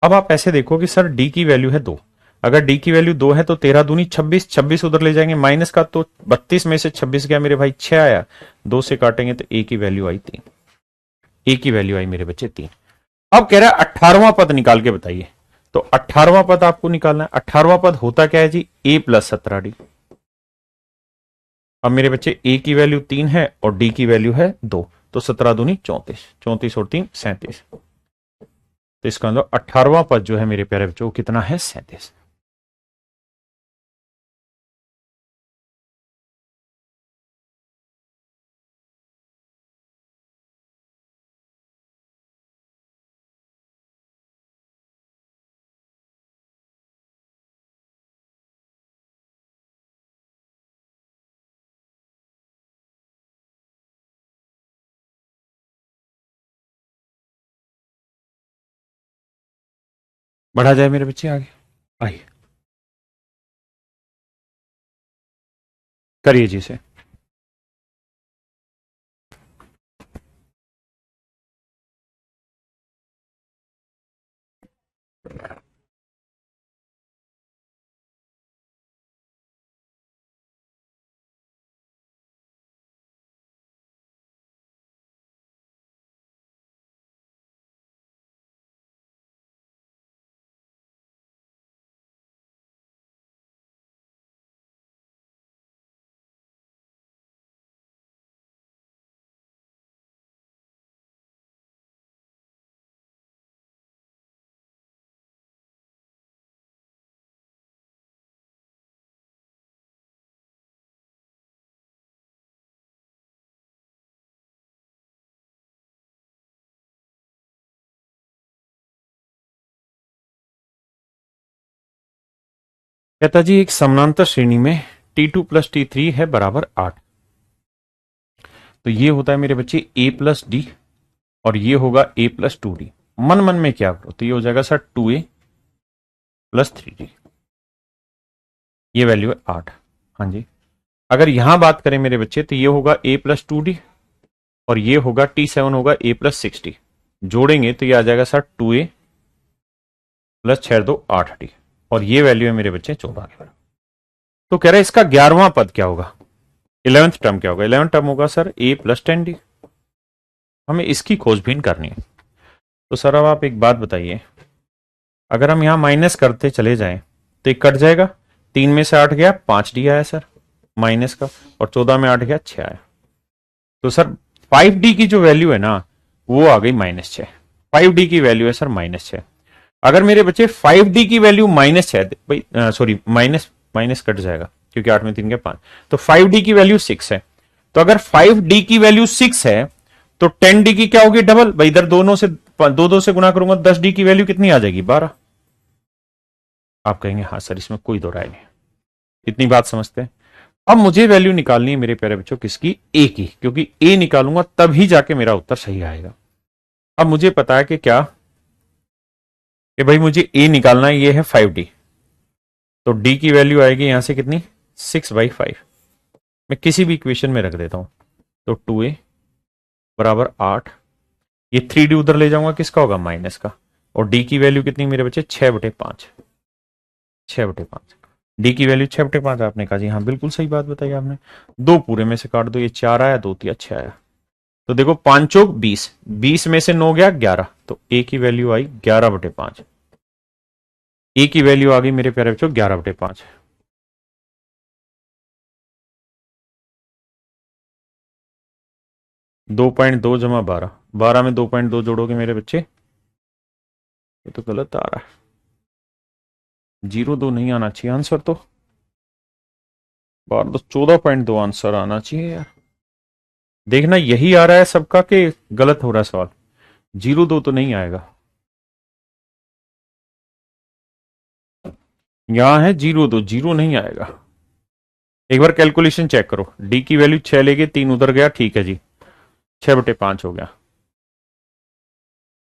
अब आप ऐसे देखो कि सर डी की वैल्यू है 2, अगर डी की वैल्यू 2 है तो 13 दूनी 26, 26 उधर ले जाएंगे माइनस का, तो 32 में से 26 गया मेरे भाई 6 आया, 2 से काटेंगे तो ए की वैल्यू आई 3। ए की वैल्यू आई मेरे बच्चे 3। अब कह रहा है 18वां पद निकाल के बताइए। तो 18वां पद आपको निकालना है। 18वां पद होता क्या है जी, a+17d। अब मेरे बच्चे ए की वैल्यू 3 है और डी की वैल्यू है 2, तो 17 दूनी 34, 34 और 3 37। तो इसका मतलब 18वां पद जो है मेरे प्यारे बच्चों कितना है 37। बढ़ा जाए मेरे बच्चे आगे, आइए करिए जी से। कहता जी एक समानांतर श्रेणी में T2 प्लस T3 है बराबर 8। तो ये होता है मेरे बच्चे A प्लस डी और ये होगा A प्लस 2D। मन मन में क्या करो तो ये हो जाएगा सर 2A प्लस 3D। ये वैल्यू है 8। हाँ जी, अगर यहां बात करें मेरे बच्चे तो ये होगा A प्लस 2D और ये होगा T7 होगा A प्लस 6D। जोड़ेंगे तो ये आ जाएगा सर 2A प्लस 6 2 8D और ये वैल्यू है मेरे बच्चे 14 के बराबर। तो कह रहे हैं इसका 11वां पद क्या होगा, 11th टर्म क्या होगा। 11th टर्म होगा सर A प्लस 10D। हमें इसकी खोजबीन करनी है। तो सर अब आप एक बात बताइए, अगर हम यहां माइनस करते चले जाएं तो एक कट जाएगा। 3 में से 8 गया 5D आया सर माइनस का, और 14 में 8 गया 6 आया। तो सर 5D की जो वैल्यू है ना वो आ गई -6। 5D की वैल्यू है सर -6। अगर मेरे बच्चे 5D की वैल्यू -6 भाई, सॉरी माइनस कट जाएगा क्योंकि 8 में 3 के 5। तो 5D की वैल्यू 6 है। तो अगर 5D की वैल्यू 6 है तो 10D की क्या होगी डबल भाई, इधर दोनों से 2 से गुना करूंगा 10D की वैल्यू कितनी आ जाएगी 12। आप कहेंगे हाँ सर इसमें कोई दो राय नहीं। इतनी बात समझते हैं। अब मुझे वैल्यू निकालनी है मेरे प्यारे बच्चों किसकी, ए की, क्योंकि ए निकालूंगा तभी जाके मेरा उत्तर सही आएगा। अब मुझे पता है कि क्या कि भाई मुझे ए निकालना है, ये है 5D। तो डी की वैल्यू आएगी यहां से कितनी 6/5। मैं किसी भी इक्वेशन में रख देता हूं। तो 2A बराबर 8, ये 3D उधर ले जाऊंगा किसका होगा माइनस का, और डी की वैल्यू कितनी मेरे बच्चे 6/5। 6/5 डी की वैल्यू 6/5। आपने कहा जी हाँ बिल्कुल सही बात बताई आपने। 2 पूरे में से काट दो, ये 4 आया, 2 3 6 आया। तो देखो 5 चौक 20, 20 में से 9 गया 11, तो ए की वैल्यू आई 11/5। ए की वैल्यू आ गई मेरे प्यारे बच्चों 11/5। 2.2 जमा 12, 12 में 2.2 जोड़ोगे मेरे बच्चे, ये तो गलत आ रहा है, 0.2 नहीं आना चाहिए आंसर। तो 12 तो 14.2 आंसर आना चाहिए यार। देखना यही आ रहा है सबका कि गलत हो रहा है सवाल। 0.2 तो नहीं आएगा, यहां है 0.2, 0 नहीं आएगा। एक बार कैलकुलेशन चेक करो, डी की वैल्यू 6 लेके 3 उधर गया, ठीक है जी 6/5 हो गया।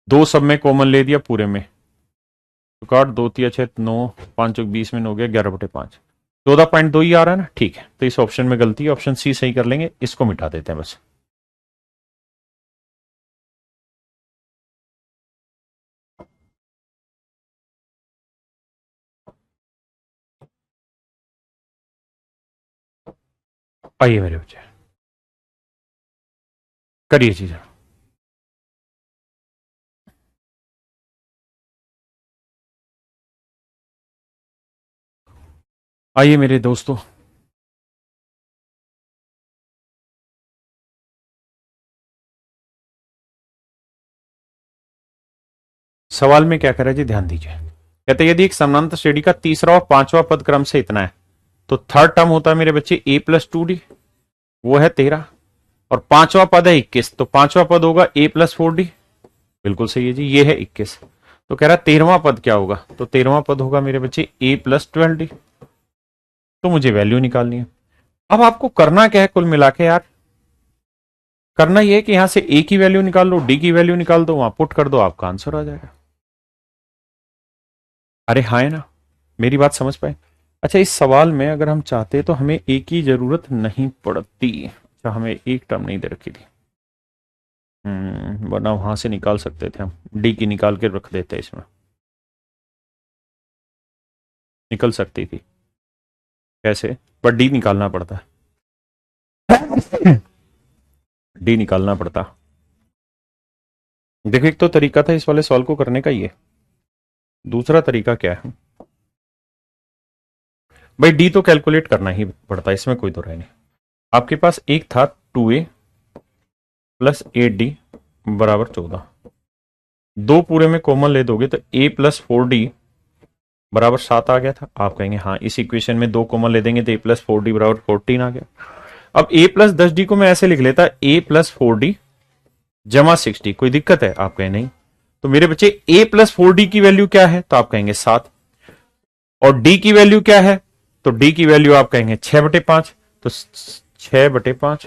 2 सब में कॉमन ले दिया पूरे में, तो काट 2 3 6 9, 5 चौक 20 में 9 गया 11/5। 14.2 ही आ रहा है ना, ठीक है। तो इस ऑप्शन में गलती है, ऑप्शन सी सही कर लेंगे, इसको मिटा देते हैं बस। आइए मेरे बच्चे करिए चीजें। आइए मेरे दोस्तों, सवाल में क्या करा जी ध्यान दीजिए। कहते यदि एक समानांतर श्रेणी का तीसरा और पांचवा पद क्रम से इतना है तो थर्ड टर्म होता है मेरे बच्चे A प्लस 2D, वो है 13, और पांचवा पद है 21, तो पांचवा पद होगा A प्लस 4D। बिल्कुल सही है जी, ये है 21। तो कह रहा है 13वां पद क्या होगा, तो 13वां पद होगा मेरे बच्चे A प्लस 12D। तो मुझे वैल्यू निकालनी है। अब आपको करना क्या है कुल मिला के यार, करना यह है कि यहां से A की वैल्यू निकाल लो, D की वैल्यू निकाल दो, वहां पुट कर दो, आपका आंसर आ जाएगा। अरे हाँ है ना, मेरी बात समझ पाए। अच्छा इस सवाल में अगर हम चाहते तो हमें ए की जरूरत नहीं पड़ती। अच्छा हमें एक टर्म नहीं दे रखी थी, वरना वहां से निकाल सकते थे हम, डी की निकाल के रख देते, इसमें निकल सकती थी कैसे, पर डी निकालना पड़ता, डी निकालना पड़ता। देखो एक तो तरीका था इस वाले सवाल को करने का ये, दूसरा तरीका क्या है भाई, डी तो कैलकुलेट करना ही पड़ता है, इसमें कोई तो राय नहीं। आपके पास एक था 2A प्लस 8D बराबर 14, 2 पूरे में कॉमन ले दोगे तो A प्लस 4D बराबर 7 आ गया था। आप कहेंगे हाँ इस इक्वेशन में 2 कॉमन ले देंगे तो A प्लस 4D बराबर 14 आ गया। अब A प्लस 10D को मैं ऐसे लिख लेता, A प्लस 4D जमा 6D, कोई दिक्कत है, आप कहें नहीं। तो मेरे बच्चे A प्लस 4D की वैल्यू क्या है, तो आप कहेंगे 7, और D की वैल्यू क्या है तो डी की वैल्यू आप कहेंगे 6/5, तो 6/5,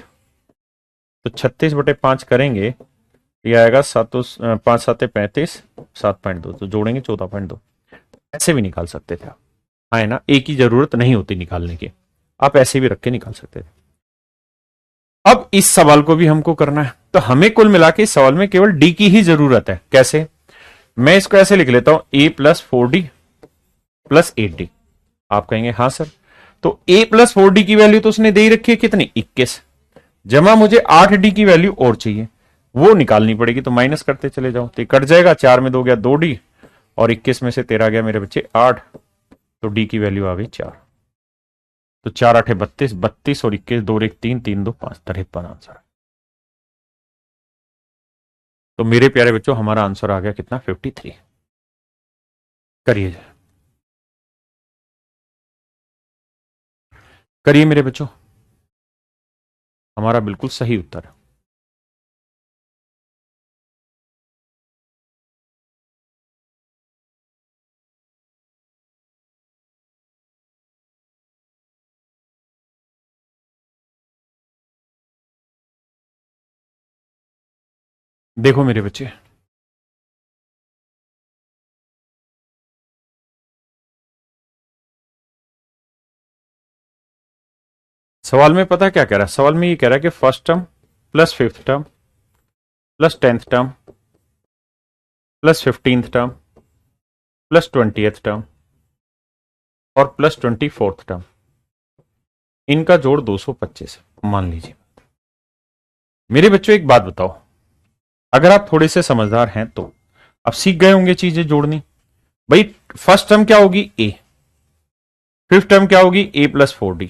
तो 36/5 करेंगे, ये आएगा 5 7 35, 7.2, तो जोड़ेंगे 14.2। ऐसे भी निकाल सकते थे आप, है ना, एक की जरूरत नहीं होती निकालने की, आप ऐसे भी रख के निकाल सकते थे। अब इस सवाल को भी हमको करना है, तो हमें कुल मिला के इस सवाल में केवल डी की ही जरूरत है। कैसे? मैं इसको ऐसे लिख लेता हूं, a + 4d + 8d। आप कहेंगे हाँ सर, तो a + 4d की वैल्यू तो उसने दे ही रखी है, कितनी? 21, जमा मुझे 8d की वैल्यू और चाहिए, वो निकालनी पड़ेगी, तो माइनस करते चले जाओ, तो कट जाएगा, 4 में 2 गया 2d, और 21 में से 13 गया मेरे बच्चे 8, तो डी की वैल्यू आ गई 4। तो 4 8 32, 32 और 21, 2 1 3, 3 2 5, 53 आंसर है। तो मेरे प्यारे बच्चों हमारा आंसर आ गया कितना? 53। करिए करिए मेरे बच्चों, हमारा बिल्कुल सही उत्तर है। देखो मेरे बच्चे, सवाल में पता क्या कह रहा है? सवाल में ये कह रहा है कि first term plus fifth term plus 10th term plus 15th term plus 20th term और प्लस 24th टर्म, इनका जोड़ 225 मान लीजिए। मेरे बच्चों एक बात बताओ, अगर आप थोड़े से समझदार हैं तो अब सीख गए होंगे चीजें जोड़नी। भाई फर्स्ट टर्म क्या होगी? ए। फिफ्थ टर्म क्या होगी? a + 4d,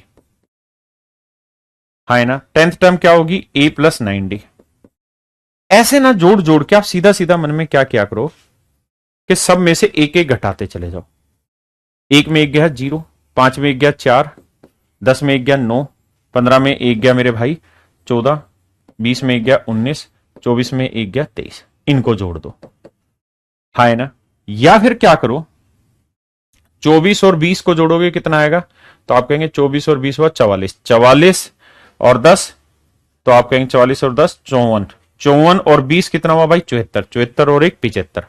है ना। 10th टर्म क्या होगी? a + 9d। ऐसे ना जोड़ जोड़ के आप सीधा सीधा मन में क्या क्या करो कि सब में से एक एक घटाते चले जाओ। 1 में 1 गया 0, 5 में 1 गया 4, 10 में 1 गया 9, 15 में 1 गया मेरे भाई 14, 20 में 1 गया 19, 24 में 1 गया 23। इनको जोड़ दो, है ना। या फिर क्या करो, 24 और 20 को जोड़ोगे कितना आएगा? तो आप कहेंगे 24 और 20 हुआ 44, 44 और 10, तो आप कहेंगे 44 और 10 54, 54 और 20 कितना हुआ भाई? 74, 74 और 1 75,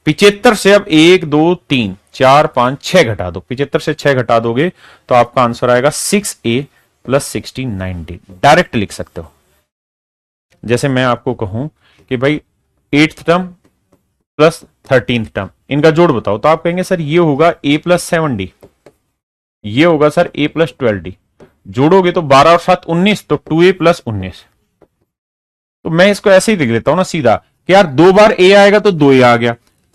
75 से अब 1 2 3 4 5 6 घटा दो, 75 से 6 घटा दोगे तो आपका आंसर आएगा 6a + 69d। डायरेक्ट लिख सकते हो। जैसे मैं आपको कहूं कि भाई 8th term plus 13th term, इनका जोड़ बताओ, तो आप कहेंगे सर ये होगा a + 7d, ये होगा सर a + 12d। जोड़ोगे तो 12 और 7 19, तो 2a + 19। तो मैं इसको ऐसे ही लिख लेता हूं ना सीधा कि यार 2 बार a आएगा तो 2a आ गया।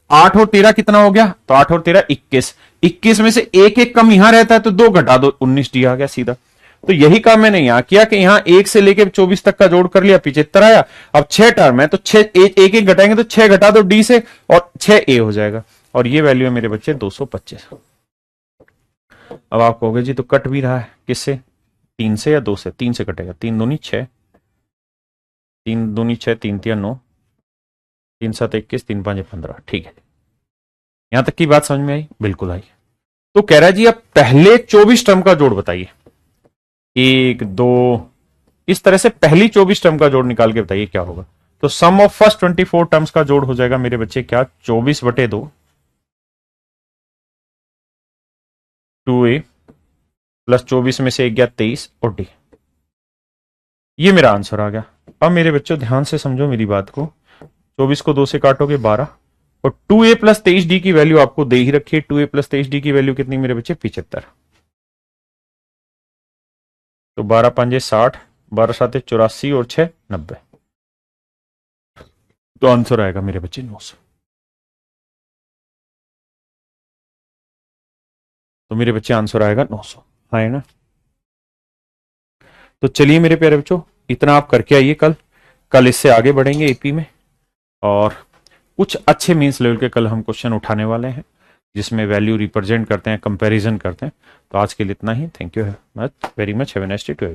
8 और 13 कितना हो गया? तो 8 और 13 21, 21 में से एक एक कम यहां रहता है तो 2 घटा दो, 19d आ गया सीधा। तो यही काम मैंने यहां किया कि यहां 1 से लेकर 24 तक का जोड़ कर लिया, 75 आया। अब 6 टर्म है तो 6 एक एक घटाएंगे तो 6 घटा दो d से और 6a हो जाएगा, और ये वैल्यू है मेरे बच्चे 225। अब आप कहोगे जी तो कट भी रहा है, किससे? 3 से या 2 से? 3 से कटेगा, 3 दूनी 6, 3 दूनी 6, 3 तिया 9, 3 7 21, 3 5 15। ठीक है, यहां तक की बात समझ में आई? बिल्कुल आई। तो कह रहा है जी अब पहले 24 टर्म का जोड़ बताइए, 1 2, इस तरह से पहली 24 टर्म का जोड़ निकाल के बताइए क्या होगा। तो सम ऑफ फर्स्ट 24 टर्म्स का जोड़ हो जाएगा मेरे बच्चे क्या? 24/2 2a प्लस 24 में से 1 गया 23 और d। ये मेरा आंसर आ गया। अब मेरे बच्चों ध्यान से समझो मेरी बात को, 24 को 2 से काटोगे 12, और 2a + 23d की वैल्यू आपको दे ही रखी है। 2a + 23d की वैल्यू कितनी मेरे बच्चे? 75। तो 12 5 60, 12 7 84 और 6 90। तो आंसर आएगा मेरे बच्चे 900। तो मेरे बच्चे आंसर आएगा 900, है ना। तो चलिए मेरे प्यारे बच्चों, इतना आप करके आइए। कल कल इससे आगे बढ़ेंगे एपी में, और कुछ अच्छे मीन्स लेवल के कल हम क्वेश्चन उठाने वाले हैं जिसमें वैल्यू रिप्रेजेंट करते हैं, कंपैरिजन करते हैं। तो आज के लिए इतना ही। Thank you very much, have a nice day to everyone.